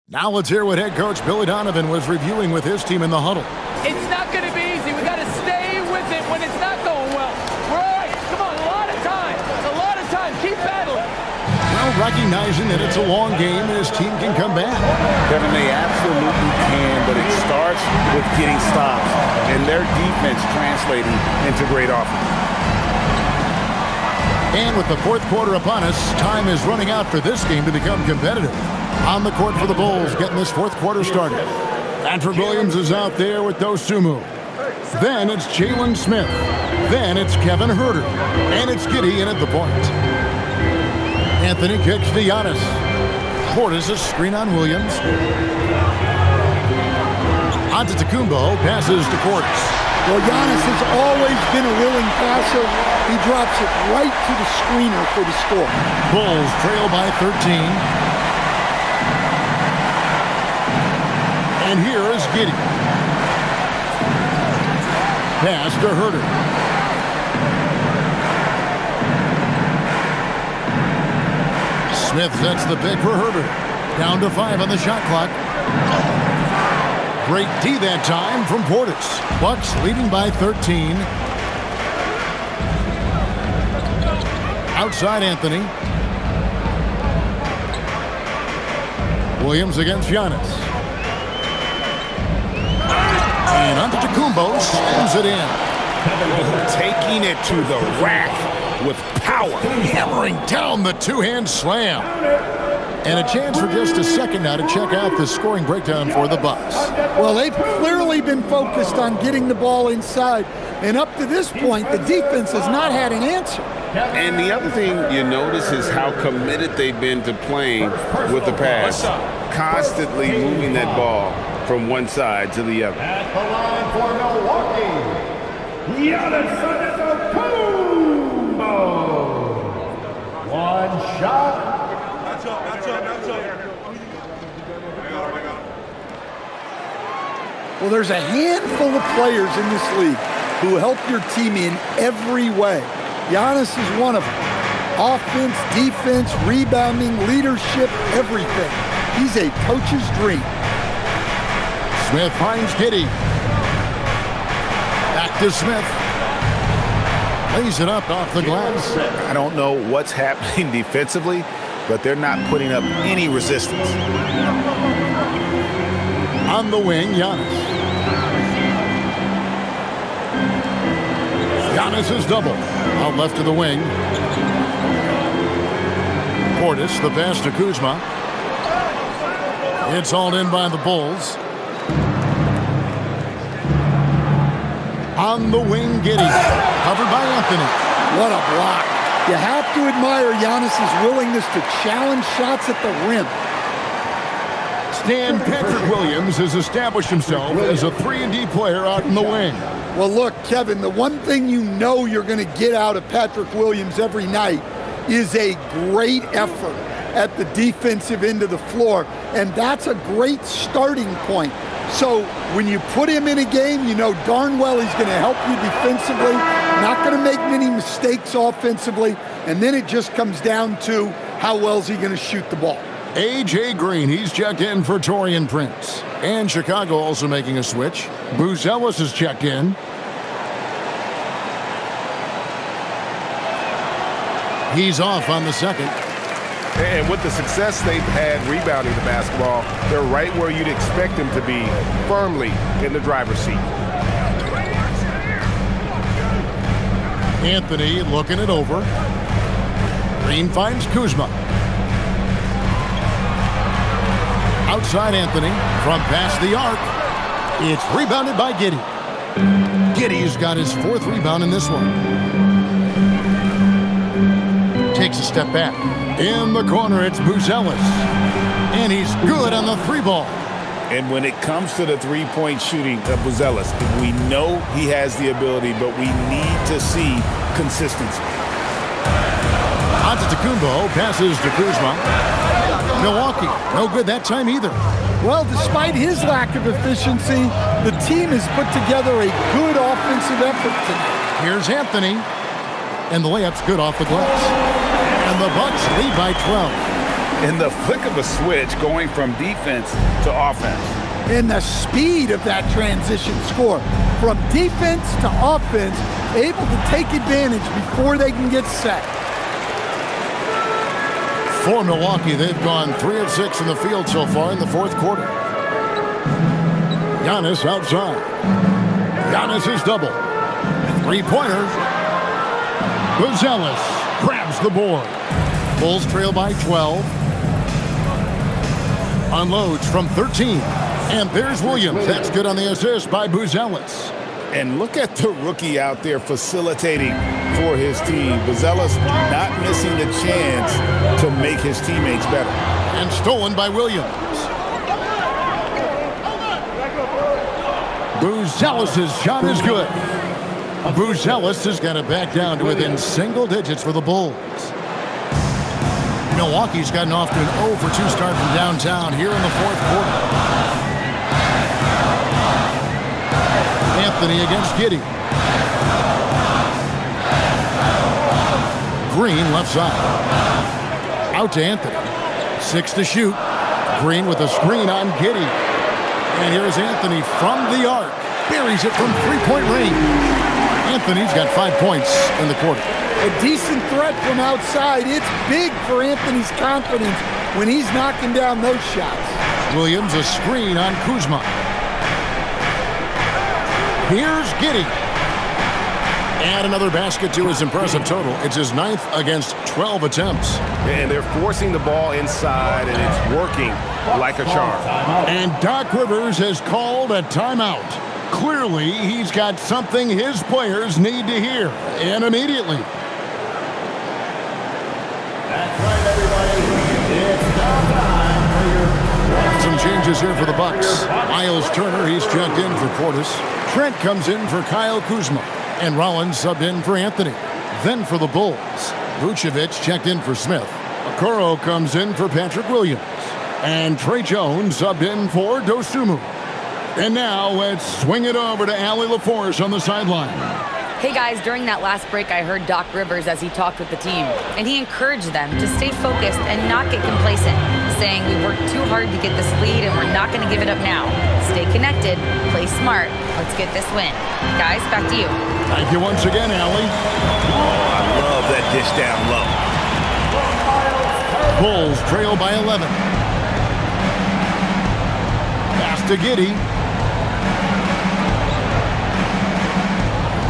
Now let's hear what head coach Billy Donovan was reviewing with his team in the huddle. It's not going to be easy. We got to stay with it when it's not going well. We're all right. Come on, a lot of time. Keep battling. Well, recognizing that it's a long game and his team can come back. Kevin, they absolutely can, but it starts with getting stops and their defense translating into great offense. And with the fourth quarter upon us, time is running out for this game to become competitive. On the court for the Bulls, getting this fourth quarter started. Patrick Williams is out there with Dosunmu. Then it's Jalen Smith. Then it's Kevin Huerter. And it's Giddey in at the point. Anthony kicks to Giannis. Portis a screen on Williams. Antetokounmpo passes to Portis. Well, Giannis has always been a willing passer. He drops it right to the screener for the score. Bulls trail by 13. And here is Giddey. Pass to Huerter. Smith sets the pick for Huerter. Down to 5 on the shot clock. Great D that time from Portis. Bucks leading by 13. Outside Anthony. Williams against Giannis. And Antetokounmpo slams it in. Taking it to the rack with power. Hammering down the two-hand slam. And a chance for just a second now to check out the scoring breakdown for the Bucks. Well, they've clearly been focused on getting the ball inside. And up to this point, the defense has not had an answer. And the other thing you notice is how committed they've been to playing with the pass. Constantly moving that ball from one side to the other. At the line for Milwaukee, Giannis Antetokounmpo. One shot. Well, there's a handful of players in this league who help your team in every way. Giannis is one of them. Offense, defense, rebounding, leadership, everything. He's a coach's dream. Smith finds Giddey. Back to Smith. Lays it up off the glass. I don't know what's happening defensively, but they're not putting up any resistance. On the wing, Giannis. Giannis is double. Out left to the wing. Portis, the pass to Kuzma. It's hauled in by the Bulls. On the wing, Giddey. Covered by Anthony. What a block. You have to admire Giannis's willingness to challenge shots at the rim. Stan Patrick Williams has established himself as a 3-and-D player out in the wing. Well, look, Kevin, the one thing you know you're going to get out of Patrick Williams every night is a great effort at the defensive end of the floor, and that's a great starting point. So when you put him in a game, you know darn well he's going to help you defensively, not going to make many mistakes offensively, and then it just comes down to how well is he going to shoot the ball. A.J. Green, he's checked in for Taurean Prince. And Chicago also making a switch. Buzelis is checked in. He's off on the second. And with the success they've had rebounding the basketball, they're right where you'd expect them to be, firmly in the driver's seat. Anthony looking it over. Green finds Kuzma. Outside Anthony from past the arc. It's rebounded by Giddey. Giddey's got his 4th rebound in this one. Takes a step back. In the corner, it's Buzelis. And he's good on the 3-ball. And when it comes to the three-point shooting of Buzelis, we know he has the ability, but we need to see consistency. Antetokounmpo passes to Kuzma. Milwaukee, no good that time either. Well, despite his lack of efficiency, the team has put together a good offensive effort tonight. Here's Anthony. And the layup's good off the glass. And the Bucks lead by 12. in the flick of a switch going from defense to offense. And the speed of that transition score from defense to offense, able to take advantage before they can get set. For Milwaukee, they've gone 3 of 6 in the field so far in the fourth quarter. Giannis outside. Giannis is double. Three-pointer. Buzelis grabs the board. Bulls trail by 12. Unloads from 13. And there's Williams. That's good on the assist by Buzelis. And look at the rookie out there facilitating for his team. Buzelis not missing the chance to make his teammates better. And stolen by Williams. Buzelis' shot is good. Buzelis has got it back down to within single digits for the Bulls. Milwaukee's gotten off to an 0-for-2 start from downtown here in the fourth quarter. Anthony against Giddey. Green left side. Out to Anthony. 6 to shoot. Green with a screen on Giddey. And here's Anthony from the arc. Buries it from three-point range. Anthony's got 5 points in the quarter. A decent threat from outside. It's big for Anthony's confidence when he's knocking down those shots. Williams a screen on Kuzma. Here's Giddey. And another basket to his impressive total. It's his 9th against 12 attempts. And they're forcing the ball inside, and it's working like a charm. And Doc Rivers has called a timeout. Clearly, he's got something his players need to hear, and immediately. That's right, everybody. It's now time for your... Some changes here for the Bucks. Miles Turner, he's checked in for Portis. Trent comes in for Kyle Kuzma. And Rollins subbed in for Anthony. Then for the Bulls, Vucevic checked in for Smith. Okoro comes in for Patrick Williams. And Trey Jones subbed in for Dosunmu. And now let's swing it over to Allie LaForce on the sideline. Hey guys, during that last break, I heard Doc Rivers as he talked with the team, and he encouraged them to stay focused and not get complacent, saying we worked too hard to get this lead and we're not going to give it up now. Stay connected, play smart, let's get this win. Guys, back to you. Thank you once again, Allie. I love that dish down low. Bulls trail by 11. Pass to Giddey.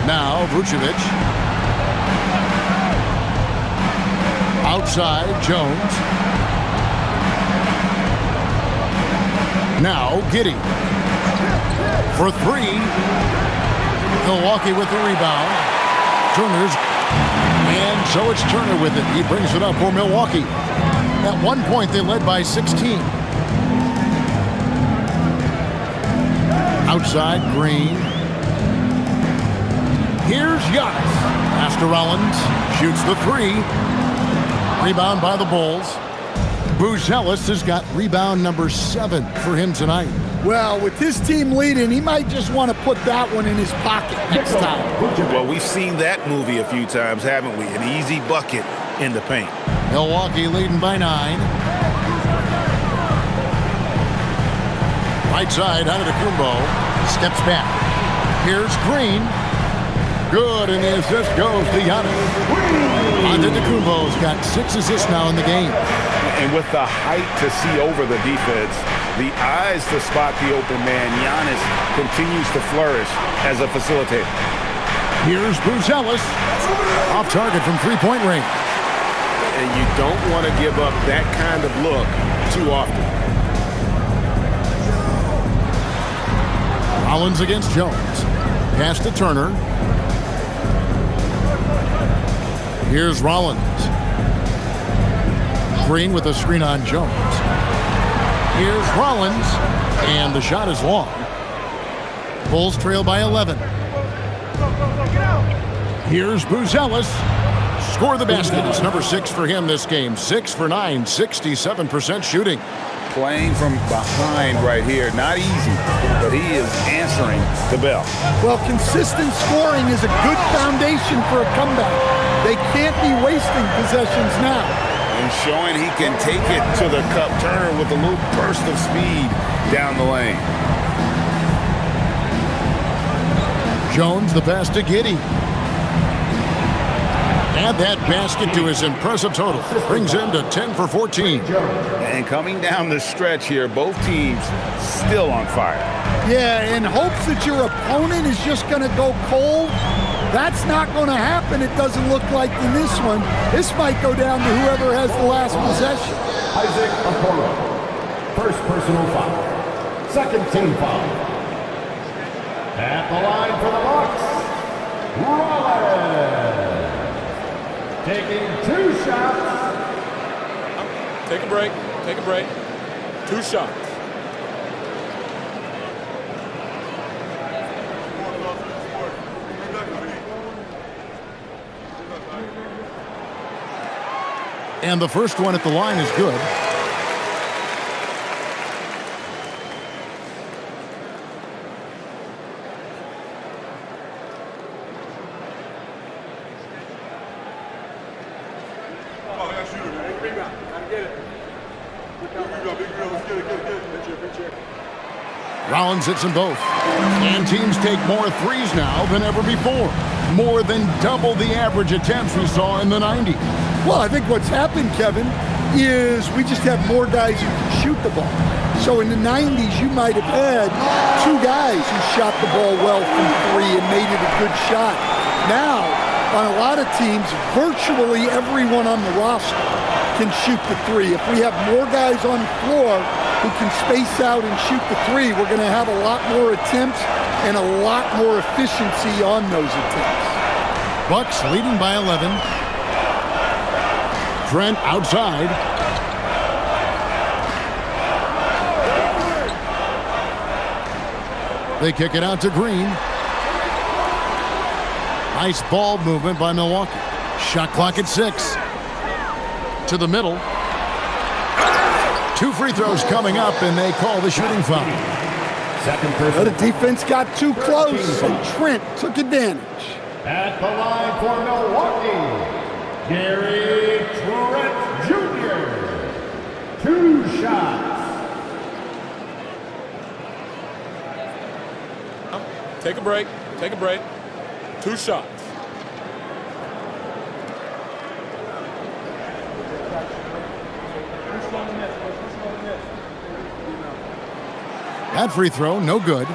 Now Vucevic. Outside, Jones. Now Giddey. For 3. Milwaukee with the rebound. Turner's. And so it's Turner with it. He brings it up for Milwaukee. At one point, they led by 16. Outside, Green. Here's Giannis. Pass to Rollins. Shoots the 3. Rebound by the Bulls. Buzelis has got rebound number 7 for him tonight. Well, with his team leading, he might just want to put that one in his pocket next time. Well, we've seen that movie a few times, haven't we? An easy bucket in the paint. Milwaukee leading by 9. Right side, Antetokounmpo. Steps back. Here's Green. Good, and the assist goes to Giannis. Antetokounmpo's got 6 assists now in the game. And with the height to see over the defense, the eyes to spot the open man, Giannis continues to flourish as a facilitator. Here's Buzelis. Off target from three-point range. And you don't want to give up that kind of look too often. Rollins against Jones. Pass to Turner. Here's Rollins. Green with a screen on Jones. Here's Rollins. And the shot is long. Bulls trail by 11. Here's Buzelis. Score the basket. It's number 6 for him this game. 6 for 9, 67% shooting. Playing from behind right here. Not easy, but he is answering the bell. Well, consistent scoring is a good foundation for a comeback. They can't be wasting possessions now. And showing he can take it to the cup. Turner with a little burst of speed down the lane. Jones, the pass to Giddey. Add that basket to his impressive total. Brings him to 10 for 14. And coming down the stretch here, both teams still on fire. Yeah, in hopes that your opponent is just going to go cold. That's not going to happen, it doesn't look like in this one. This might go down to whoever has the last possession. Isaac Okoro. First personal foul. Second team foul. At the line for the Bucks, Rollins. Taking 2 shots. Take a break. Take a break. 2 shots. And the first one at the line is good. Rollins hits them both. And teams take more threes now than ever before. More than double the average attempts we saw in the 90s. Well, I think what's happened, Kevin, is we just have more guys who can shoot the ball. So in the 90s, you might have had 2 guys who shot the ball well from 3 and made it a good shot. Now, on a lot of teams, virtually everyone on the roster can shoot the 3. If we have more guys on the floor who can space out and shoot the 3, we're going to have a lot more attempts and a lot more efficiency on those attempts. Bucks leading by 11. Trent outside. They kick it out to Green. Nice ball movement by Milwaukee. Shot clock at 6. To the middle. 2 free throws coming up, and they call the shooting foul. Well, the defense got too close, and Trent took advantage. At the line for Milwaukee, Gary Trent Jr. 2 shots. Take a break. Take a break. 2 shots. That free throw, no good.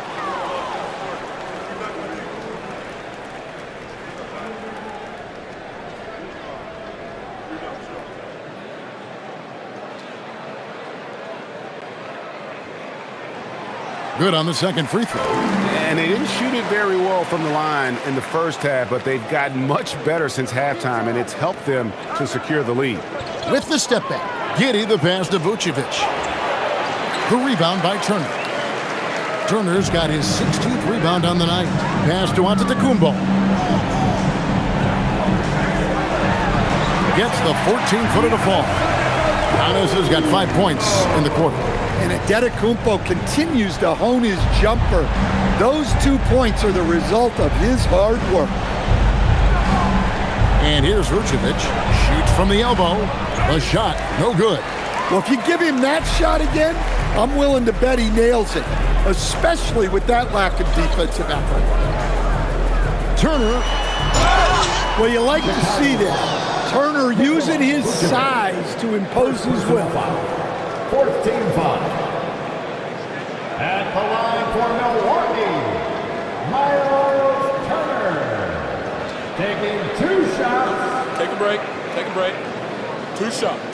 Good on the second free throw. And they didn't shoot it very well from the line in the first half, but they've gotten much better since halftime, and it's helped them to secure the lead. With the step back, Giddey the pass to Vucevic. The rebound by Turner. Turner's got his 16th rebound on the night. Pass to Antetokounmpo. Gets the 14-footer to fall. Giannis has got 5 points in the quarter. And Antetokounmpo continues to hone his jumper. Those 2 points are the result of his hard work. And here's Vucevic. Shoots from the elbow. A shot, no good. Well, if you give him that shot again, I'm willing to bet he nails it, especially with that lack of defensive effort. Turner. Well, you like to see that. Turner using his size to impose his will. 4th team foul. At the line for Milwaukee, Miles Turner. Taking 2 shots. Take a break. Take a break. 2 shots.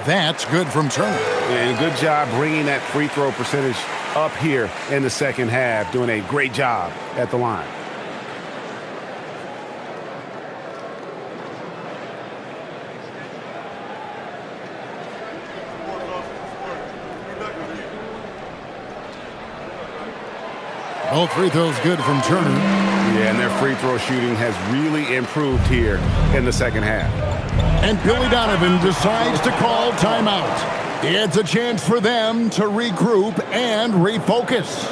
That's good from Turner. And good job bringing that free throw percentage up here in the second half, doing a great job at the line. Both free throws good from Turner. Yeah, and their free throw shooting has really improved here in the second half. And Billy Donovan decides to call timeout. It's a chance for them to regroup and refocus.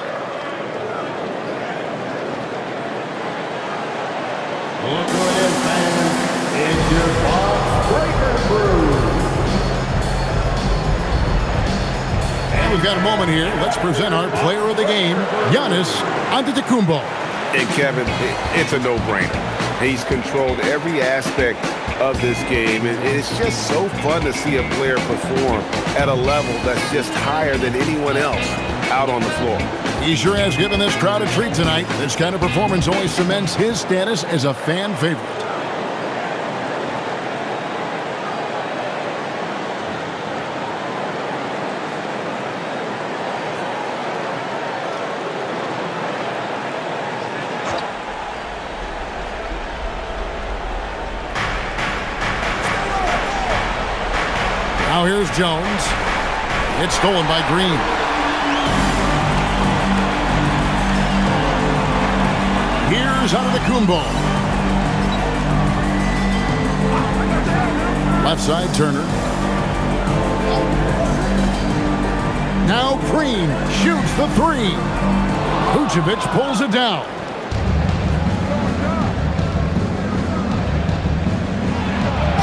Look who it is, fans. It's your Box Breaker Crew. And we've got a moment here. Let's present our player of the game, Giannis Antetokounmpo. And Kevin, it's a no-brainer. He's controlled every aspect of this game, and it's just so fun to see a player perform at a level that's just higher than anyone else out on the floor. He sure has given this crowd a treat tonight. This kind of performance always cements his status as a fan favorite. Now here's Jones. It's stolen by Green. Here's Antetokounmpo. Left side, Turner. Now Green shoots the three. Vucevic pulls it down.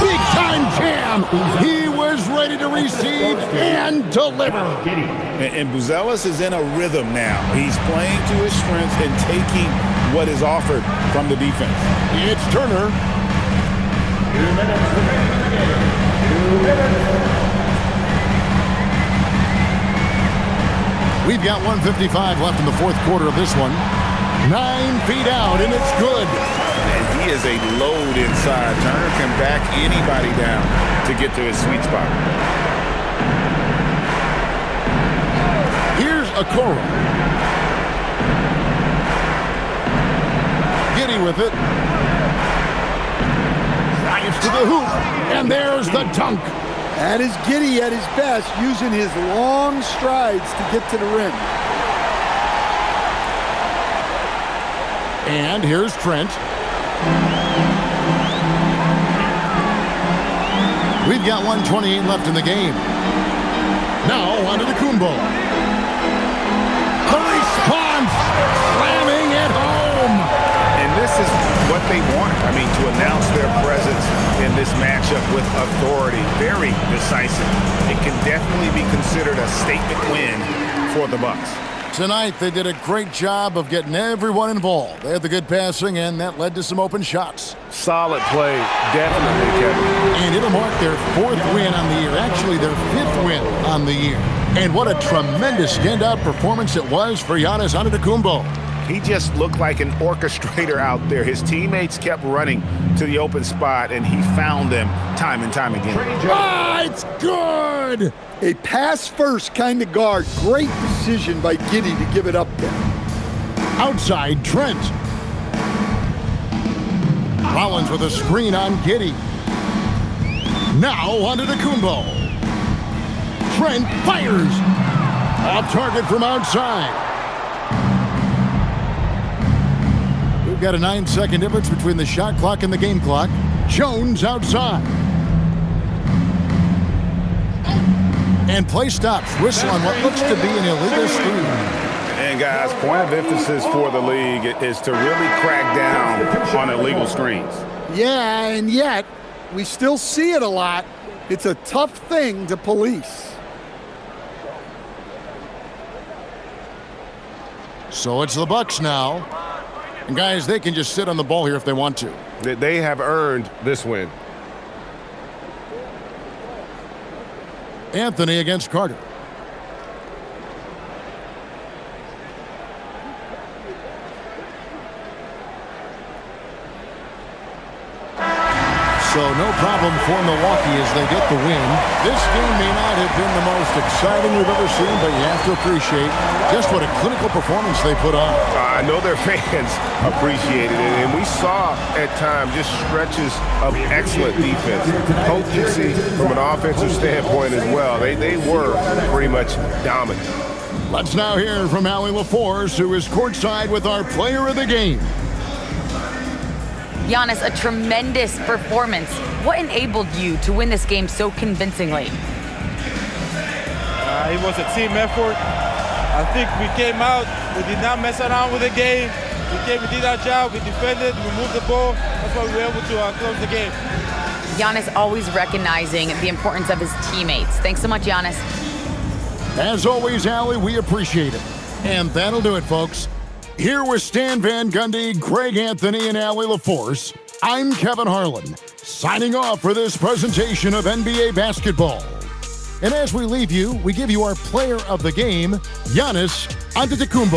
Big time jam. He was ready to receive and deliver. And Buzelis is in a rhythm now. He's playing to his strengths and taking what is offered from the defense. It's Turner. 2 minutes remaining in the game. 2 minutes. We've got 1:55 left in the fourth quarter of this one. 9 feet out, and it's good. And he is a load inside. Turner can back anybody down to get to his sweet spot. Here's Okoro. Giddy with it. Drives to the hoop, and there's the dunk. That is Giddy at his best, using his long strides to get to the rim. And here's Trent. We've got 1:28 left in the game. Now Antetokounmpo. The response, slamming it home. And this is what they wanted. I mean, to announce their presence in this matchup with authority. Very decisive. It can definitely be considered a statement win for the Bucks. Tonight, they did a great job of getting everyone involved. They had the good passing, and that led to some open shots. Solid play, definitely, Kevin. And it'll mark their 4th win on the year. Actually, their 5th win on the year. And what a tremendous standout performance it was for Giannis Antetokounmpo. He just looked like an orchestrator out there. His teammates kept running to the open spot, and he found them time and time again. Ah, it's good! A pass-first kind of guard. Great decision by Giddy to give it up there. Outside, Trent. Rollins with a screen on Giddy. Now Antetokounmpo. Trent fires. Off target from outside. We've got a 9-second difference between the shot clock and the game clock. Jones outside. And play stops. Whistle on what looks to be an illegal screen. And guys, point of emphasis for the league is to really crack down on illegal screens. Yeah, and yet we still see it a lot. It's a tough thing to police. So it's the Bucks now. And guys, they can just sit on the ball here if they want to. They have earned this win. Anthony against Carter. So no problem for Milwaukee as they get the win. This game may not have been the most exciting we've ever seen, but you have to appreciate just what a clinical performance they put on. I know their fans appreciated it, and we saw at times just stretches of excellent defense. Potency from an offensive standpoint as well. They were pretty much dominant. Let's now hear from Allie LaForce, who is courtside with our player of the game. Giannis, a tremendous performance. What enabled you to win this game so convincingly? It was a team effort. I think we came out, we did not mess around with the game. We did our job, we defended, we moved the ball. That's why we were able to close the game. Giannis always recognizing the importance of his teammates. Thanks so much, Giannis. As always, Allie, we appreciate it. And that'll do it, folks. Here with Stan Van Gundy, Greg Anthony, and Allie LaForce, I'm Kevin Harlan, signing off for this presentation of NBA basketball. And as we leave you, we give you our player of the game, Giannis Antetokounmpo.